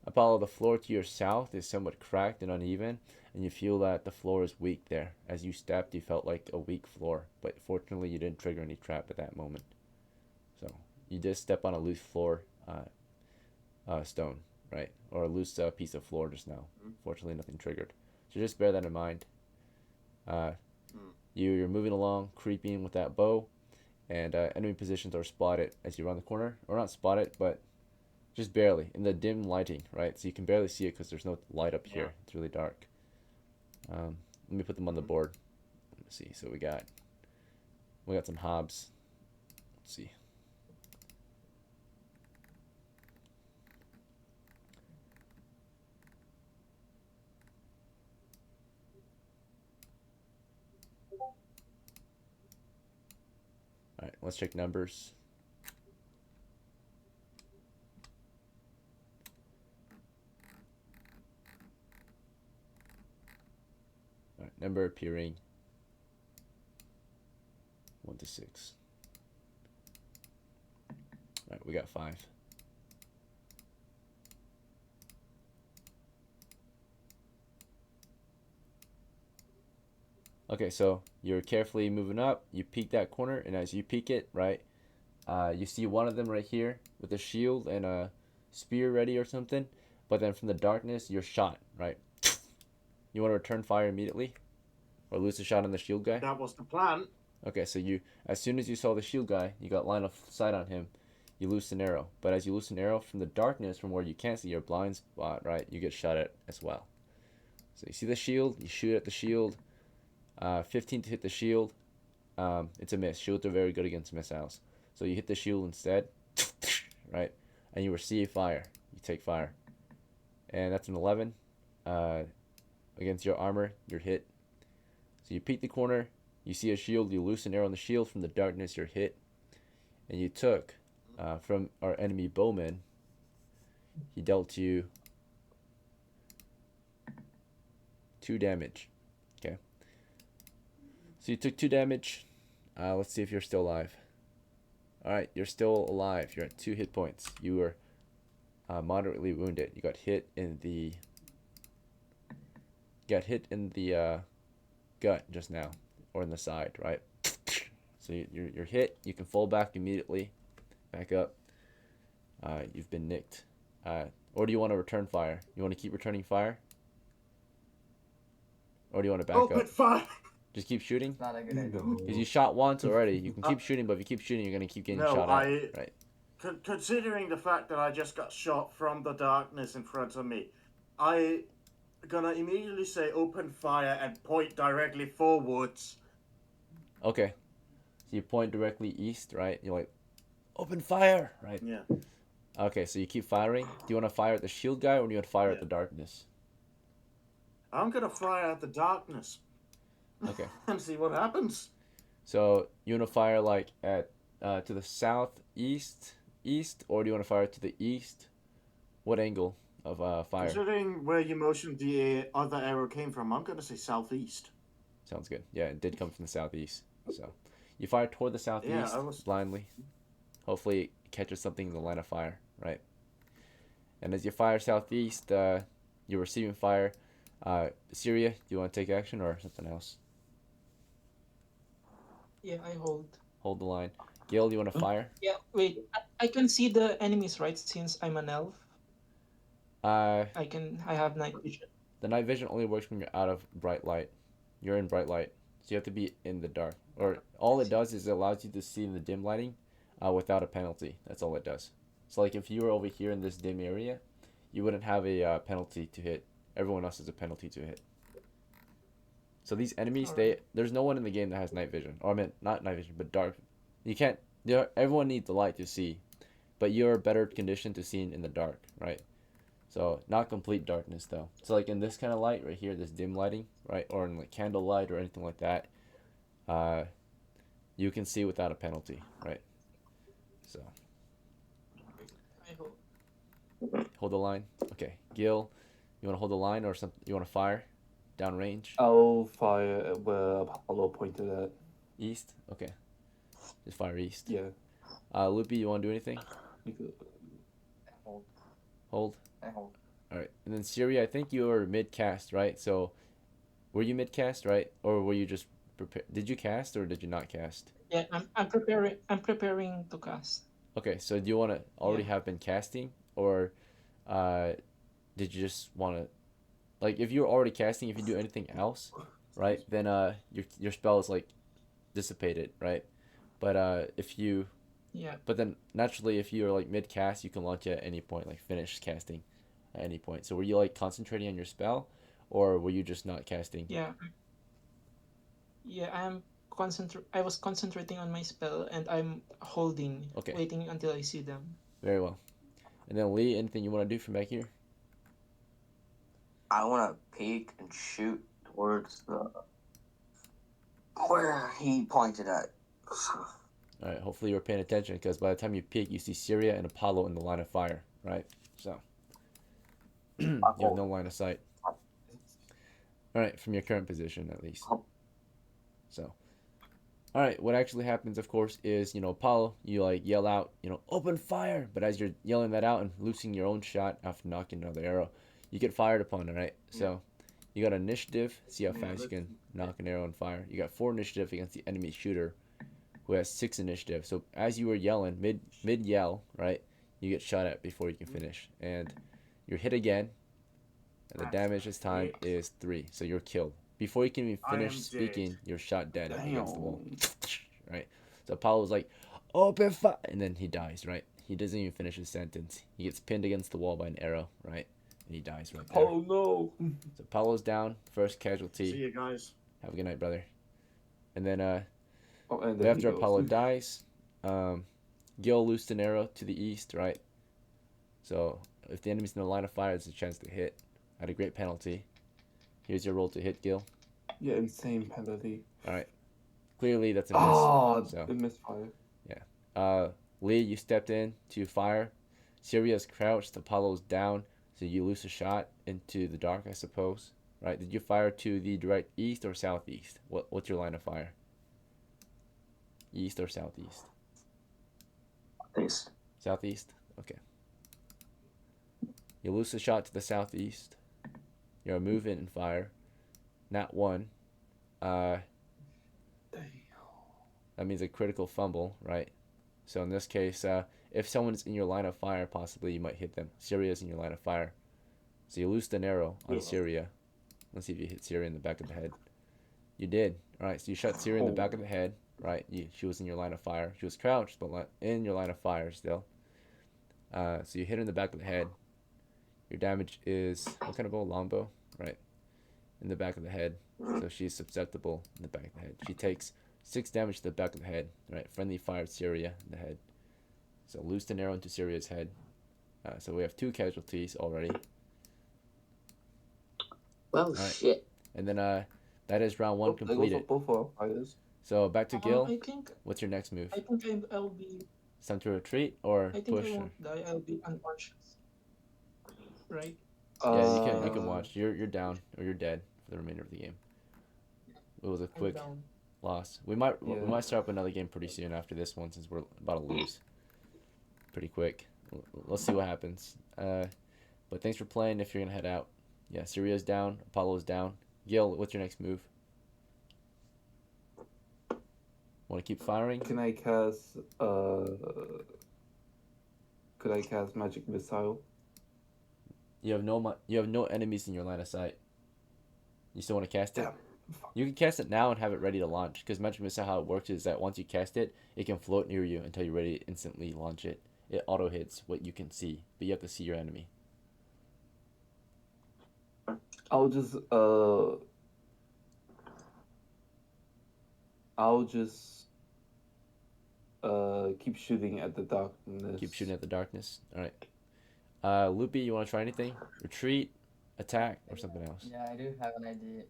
Apollo, the floor to your south is somewhat cracked and uneven, and you feel that the floor is weak there. As you stepped, you felt like a weak floor, but fortunately you didn't trigger any trap at that moment. So you just step on a loose floor stone, right? Or a loose piece of floor just now. Fortunately, nothing triggered. So just bear that in mind. You're moving along, creeping with that bow, and enemy positions are spotted as you round the corner. Or not spotted, but just barely in the dim lighting, right? So you can barely see it because there's no light up here. It's really dark. Let me put them on the board. Let me see. So we got We got some hobs. Let's see. All right, let's check numbers. All right, number appearing 1 to 6. All right, we got 5. Okay, so you're carefully moving up. You peek that corner, and as you peek it, right, you see one of them right here with a shield and a spear ready or something. But then from the darkness, you're shot, right? You want to return fire immediately, or lose a shot on the shield guy. That was the plan. Okay, so you, as soon as you saw the shield guy, you got line of sight on him. You loose an arrow, but as you loose an arrow from the darkness, from where you can't see your blind spot, right, you get shot at as well. So you see the shield, you shoot at the shield. 15 to hit the shield. It's a miss. Shields are very good against missiles. So you hit the shield instead, right? And you receive fire. You take fire. And that's an 11. Against your armor, you're hit. So you peek the corner, you see a shield, you loose an arrow on the shield. From the darkness, you're hit. And you took, from our enemy bowman, he dealt you 2 damage. Okay. So you took 2 damage. Let's see if you're still alive. Alright, you're still alive. You're at 2 hit points. You were moderately wounded. You got hit in the gut just now, or in the side, right? So you're hit. You can fall back immediately, back up. You've been nicked. Or do you want to return fire? You want to keep returning fire, or do you want to back Open up? fire! Just keep shooting. It's not a good idea. Because you shot once already. You can keep shooting, but if you keep shooting, you're gonna keep getting No, shot at, right? Considering the fact that I just got shot from the darkness in front of me, I gonna immediately say open fire and point directly forwards. Okay. So you point directly east, right? You're like, open fire, right? Yeah. Okay, so you keep firing. Do you want to fire at the shield guy, or do you want to fire at Yeah. the darkness? I'm gonna fire at the darkness. Okay. And see what happens. So you want to fire like at to the southeast, east, or do you want to fire to the east? What angle of fire? Considering where you motioned the other arrow came from, I'm gonna say southeast. Sounds good. Yeah, it did come from the southeast. So you fire toward the southeast blindly. Hopefully it catches something in the line of fire, right? And as you fire southeast, you're receiving fire. CERIA, do you want to take action or something else? Yeah, I hold. Hold the line. GILL, you want to fire? Yeah, wait. I can see the enemies, right? Since I'm an elf, Uh, I have night vision. the night vision only works when you're out of bright light. You're in bright light, so you have to be in the dark. Or all it does is it allows you to see in the dim lighting, without a penalty. That's all it does. So like if you were over here in this dim area, you wouldn't have a penalty to hit. Everyone else has a penalty to hit. So these enemies, there's no one in the game that has night vision. Or I mean, not night vision, but dark. You can't. Everyone needs the light to see, but you're better conditioned to seeing in the dark, right? So not complete darkness though. So like in this kind of light right here, this dim lighting, right, or in like candlelight or anything like that, you can see without a penalty, right? So I hold. hold the line. Okay, GILL, you want to hold the line or something? You want to fire down range? I'll fire at where Apollo pointed at. East. Okay, just fire east. Yeah. LUPY, you want to do anything? You could... Hold. Hold. I hold. All right, and then CERIA, I think you were mid cast, right? So, were you mid cast, right, or were you just prepare? Did you cast or did you not cast? Yeah, I'm preparing. I'm preparing to cast. Okay, so do you want to already have been casting, or did you just want to, like, if you're already casting, if you do anything else, right, then your spell is like dissipated, right? But if you, Yeah. but then naturally, if you're like mid cast, you can launch it at any point, like finish casting at any point. So were you like concentrating on your spell, or were you just not casting? Yeah. Yeah, I was concentrating on my spell, and I'm holding, Okay. waiting until I see them. Very well. And then Lee, anything you want to do from back here? I want to peek and shoot towards the where he pointed at. All right. Hopefully you're paying attention, because by the time you peek, you see CERIA and Apollo in the line of fire. Right. So you have no line of sight. All right, from your current position at least. So, all right, what actually happens, of course, is, Apollo, you like yell out, open fire. But as you're yelling that out and loosing your own shot after knocking another arrow, you get fired upon. All right. So you got initiative. See how fast you can knock an arrow on fire. You got 4 initiative against the enemy shooter, who has 6 initiative. So as you were yelling, mid yell, right, you get shot at before you can finish, and you're hit again. And the damage this time is 3, so you're killed. Before you can even finish speaking, you're shot dead against the wall. Right? So Apollo was like, open fire! And then he dies, right? He doesn't even finish his sentence. He gets pinned against the wall by an arrow, right? And he dies right there. Oh no! So Apollo's down, first casualty. See you guys. Have a good night, brother. And then, and then after Apollo dies, Gil loosed an arrow to the east, right? So if the enemy's in the line of fire, there's a chance to hit. At a great penalty. Here's your roll to hit, Gil. Yeah, insane penalty. All right. Clearly, that's a miss. Oh, so it misfire. Yeah. Lee, you stepped in to fire. CERIA's crouched. Apollo's down. So you loose a shot into the dark, I suppose. Right? Did you fire to the direct east or southeast? What's your line of fire? East or southeast? East. Southeast? Okay. You loose a shot to the southeast. You're moving and fire. Not 1. That means a critical fumble, right? So in this case, if someone's in your line of fire, possibly you might hit them. CERIA's in your line of fire. So you loosed an arrow on CERIA. Let's see if you hit CERIA in the back of the head. You did. Alright, so you shot CERIA in the back of the head, right? She was in your line of fire. She was crouched, but in your line of fire still. So you hit her in the back of the head. Your damage is, what kind of bow? Longbow? Right. In the back of the head. So she's susceptible in the back of the head. She takes 6 damage to the back of the head. Right. Friendly fired CERIA in the head. So loosed an arrow into CERIA's head. So we have 2 casualties already. Well, right. shit. And then that is round 1 completed. So back to Gil. I think. What's your next move? I think I'll be. It's time to retreat or I think push? I won't die. I'll be unconscious. Right. Yeah, you can watch. You're down or you're dead for the remainder of the game. It was a quick loss. We might start up another game pretty soon after this one, since we're about to lose. Pretty quick. Let's see what happens. But thanks for playing. If you're gonna head out, yeah, CERIA's down. Apollo's down. Gil, what's your next move? Want to keep firing? Can I cast? Could I cast magic missile? You have no enemies in your line of sight. You still want to cast it? Yeah. You can cast it now and have it ready to launch. Because magic missile, how it works is that once you cast it, it can float near you until you're ready to instantly launch it. It auto hits what you can see, but you have to see your enemy. I'll just keep shooting at the darkness. Keep shooting at the darkness. All right. Loopy, you want to try anything? Retreat, attack, or something else? Yeah, I do have an idea.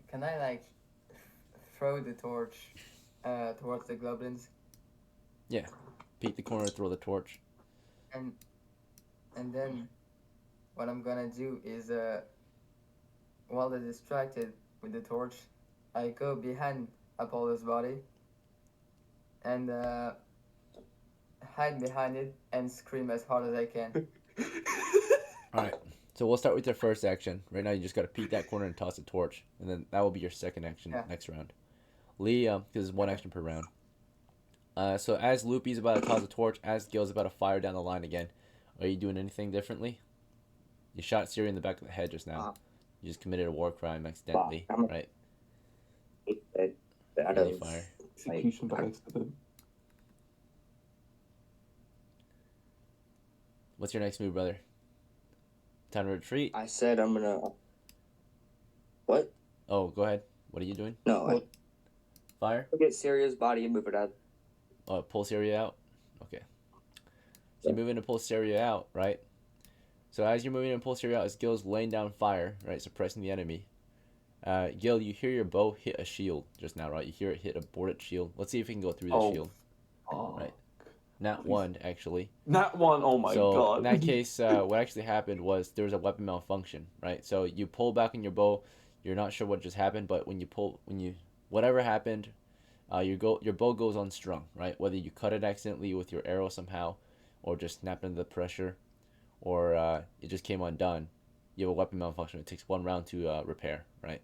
Can I like throw the torch towards the goblins? Yeah. Peek the corner, throw the torch. And then what I'm gonna do is while they're distracted with the torch, I go behind Apollo's body and hide behind it and scream as hard as I can. Alright, so we'll start with your first action. Right now you just gotta peek that corner and toss a torch. And then that will be your second action next round. Lee, because it's 1 action per round. So as Loopy's about to toss a torch, as Gil's about to fire down the line again, are you doing anything differently? You shot CERIA in the back of the head just now. You just committed a war crime accidentally, right? Friendly fire. Execution by accident. What's your next move, brother? Time to retreat? I said I'm gonna. What? Oh, go ahead. What are you doing? No, I Fire? get Ceria's body and move it out. Pull CERIA out? Okay. So you're moving to pull CERIA out, right? So as you're moving to pull CERIA out, as Gill's laying down fire, right, suppressing the enemy. Gill, you hear your bow hit a shield just now, right? You hear it hit a boarded shield. Let's see if we can go through the shield. Right. Not Please. one, actually. Not one. Oh my so god. in that case, what actually happened was there was a weapon malfunction, right? So you pull back on your bow. You're not sure what just happened, but whatever happened, your bow goes unstrung, right? Whether you cut it accidentally with your arrow somehow, or just snapped under the pressure, or it just came undone. You have a weapon malfunction. It takes 1 round to repair, right?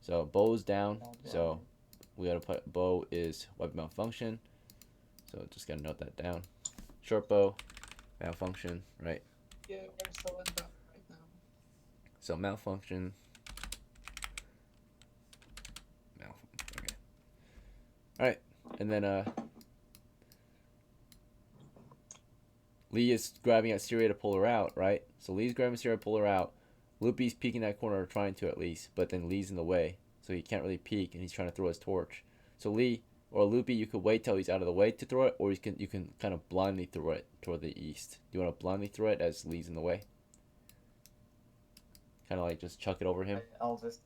So bow's down. So we gotta put bow is weapon malfunction. So just gotta note that down. Short bow, malfunction, right? Yeah, we're still on that right now. So malfunction. Okay. All right, and then Lee is grabbing at CERIA to pull her out, right? So Lee's grabbing CERIA to pull her out. Lupy's peeking that corner, or trying to at least, but then Lee's in the way, so he can't really peek, and he's trying to throw his torch. So Lee or Lupy, you could wait till he's out of the way to throw it, or you can kind of blindly throw it toward the east. Do you want to blindly throw it as Lee's in the way? Kind of like just chuck it over him. I'll just.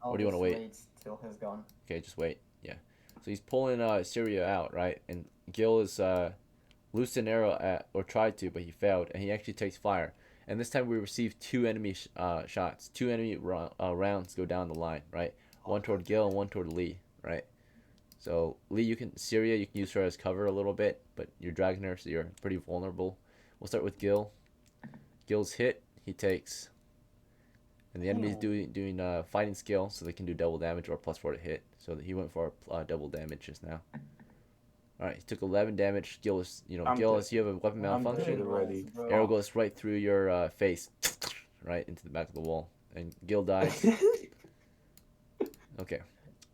Or do you wanna wait? Till he's gone? Okay, just wait. Yeah. So he's pulling CERIA out, right? And Gil is loosed an arrow at, or tried to, but he failed, and he actually takes fire. And this time we receive 2 enemy shots. 2 enemy rounds go down the line, right? One toward Gil and one toward Lee, right? So Lee, CERIA, you can use her as cover a little bit, but you're dragging her, so you're pretty vulnerable. We'll start with Gil. Gil's hit, he takes. And the enemy's doing fighting skill, so they can do double damage or +4 to hit. So he went for double damage just now. All right, he took 11 damage. Gil is, Gil, as you have a weapon malfunction, Ready. arrow goes right through your face, right into the back of the wall, and Gil dies. Okay,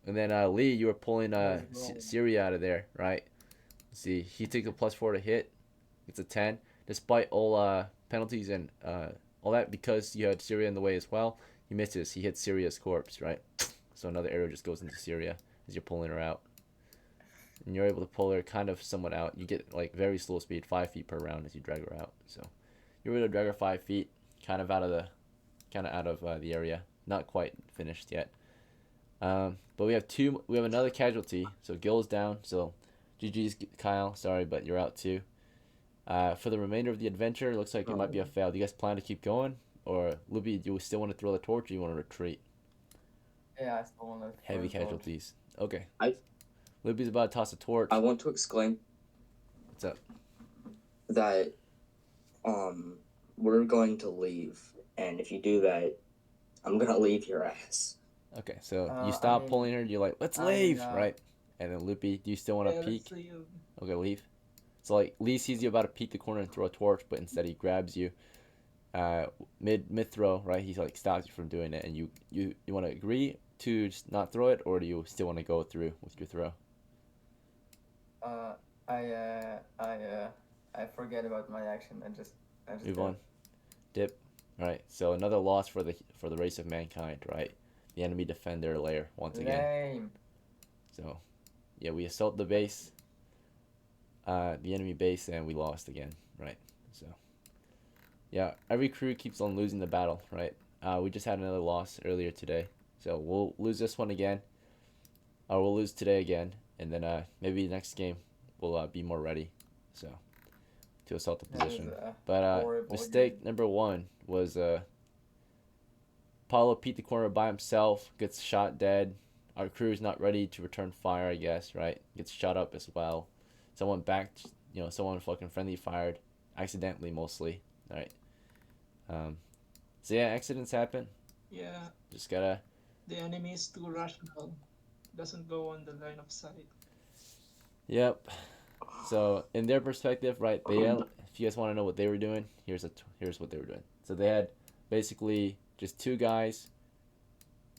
and then Lee, you were pulling CERIA out of there, right? Let's see, he took a +4 to hit. It's a 10, despite all penalties and all that, because you had CERIA in the way as well. He misses. He hits CERIA's corpse, right? So another arrow just goes into CERIA as you're pulling her out. And you're able to pull her kind of somewhat out. You get like very slow speed, 5 feet per round as you drag her out. So you're able to drag her 5 feet, kind of out of the area. Not quite finished yet. But we have another casualty. So Gil's down. So GG's Kyle. Sorry, but you're out too. For the remainder of the adventure, it looks like it might be a fail. Do you guys plan to keep going, or Lupy, do you still want to throw the torch, or you want to retreat? Yeah, I still want to. Heavy casualties. Okay. I- Lupy's about to toss a torch. I want to exclaim What's up? that we're going to leave, and if you do that, I'm gonna leave your ass. Okay, so you I stop mean, pulling her. You're like, let's leave, right? And then Lupy, do you still want to Yeah, peek? let's leave. Okay, leave. So like Lee sees you about to peek the corner and throw a torch, but instead he grabs you mid throw, right? He like stops you from doing it, and you want to agree to just not throw it, or do you still want to go through with your throw? I forget about my action. I just Move on. Dip. All right. So another loss for the race of mankind, right? The enemy defend their lair once again. Lame. So yeah, we assault the base, the enemy base, and we lost again, right? So yeah, every crew keeps on losing the battle, right? We just had another loss earlier today, so we'll lose this one again, or we'll lose today again, and then maybe next game we'll be more ready, so to assault the position. But mistake number 1 was Paulo peeked the corner by himself, gets shot dead. Our crew is not ready to return fire, I guess, right? Gets shot up as well. Someone someone fucking friendly fired, accidentally mostly, right? So yeah, accidents happen. Yeah, Just gotta. the enemy is too rational. Doesn't go on the line of sight. Yep. So in their perspective, right? If you guys want to know what they were doing, here's what they were doing. So they had basically just 2 guys,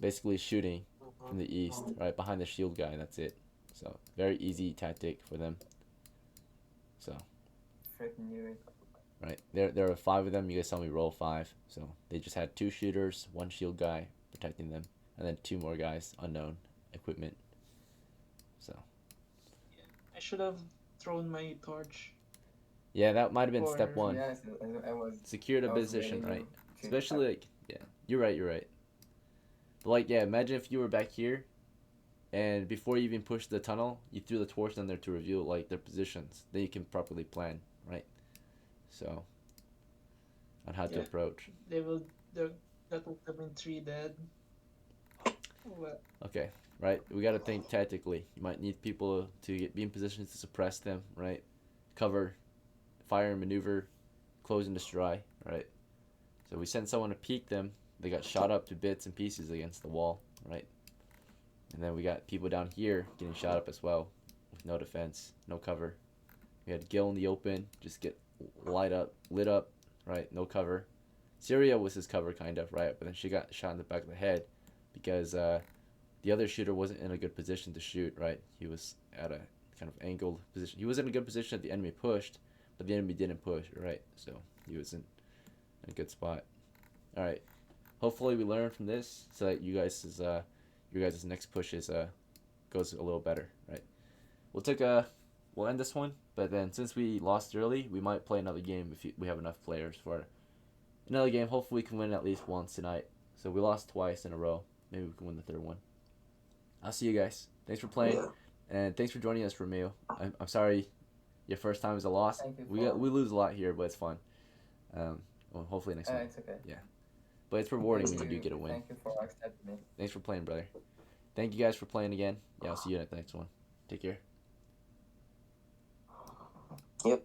basically shooting from the east, right behind the shield guy. And that's it. So very easy tactic for them. So. Freaking knew it. Right, there are 5 of them. You guys saw me roll 5, so they just had 2 shooters, 1 shield guy protecting them. and then 2 more guys, unknown equipment. So I should have thrown my torch. yeah, that might have been Or step To be 1. honest, I was Secure the I was position, waiting right? you to Especially like, yeah, you're right. But like, yeah, imagine if you were back here, and before you even push the tunnel, you threw the torch down there to reveal like their positions. Then you can properly plan, right? So on how to Yeah. approach. they will that will come in 3 dead. Well, Okay, right. We got to think tactically. You might need people to be in positions to suppress them, right? Cover, fire and maneuver, close and destroy, right? So we sent someone to peek them. They got shot up to bits and pieces against the wall, right? And then we got people down here getting shot up as well, with no defense, no cover. We had Gill in the open, just get lit up, right? No cover. CERIA was his cover, kind of, right? But then she got shot in the back of the head because the other shooter wasn't in a good position to shoot, right? He was at a kind of angled position. He was in a good position that the enemy pushed, but the enemy didn't push, right? So he was in a good spot. All right. Hopefully we learn from this so that your guys' next push goes a little better, right? We'll end this one, but then since we lost early, we might play another game if we have enough players for another game. Hopefully we can win at least once tonight. So we lost twice in a row. Maybe we can win the third one. I'll see you guys. Thanks for playing, Yeah. and thanks for joining us, Romeo. I'm sorry, your first time is a loss. Thank you We lose a lot here, but it's fun. Well, hopefully next time. It's okay. But it's rewarding Thank when you you. do get a win. Thank you for accepting me. Thanks for playing, brother. Thank you guys for playing again. Yeah, I'll see you at the next one. Take care. Yep.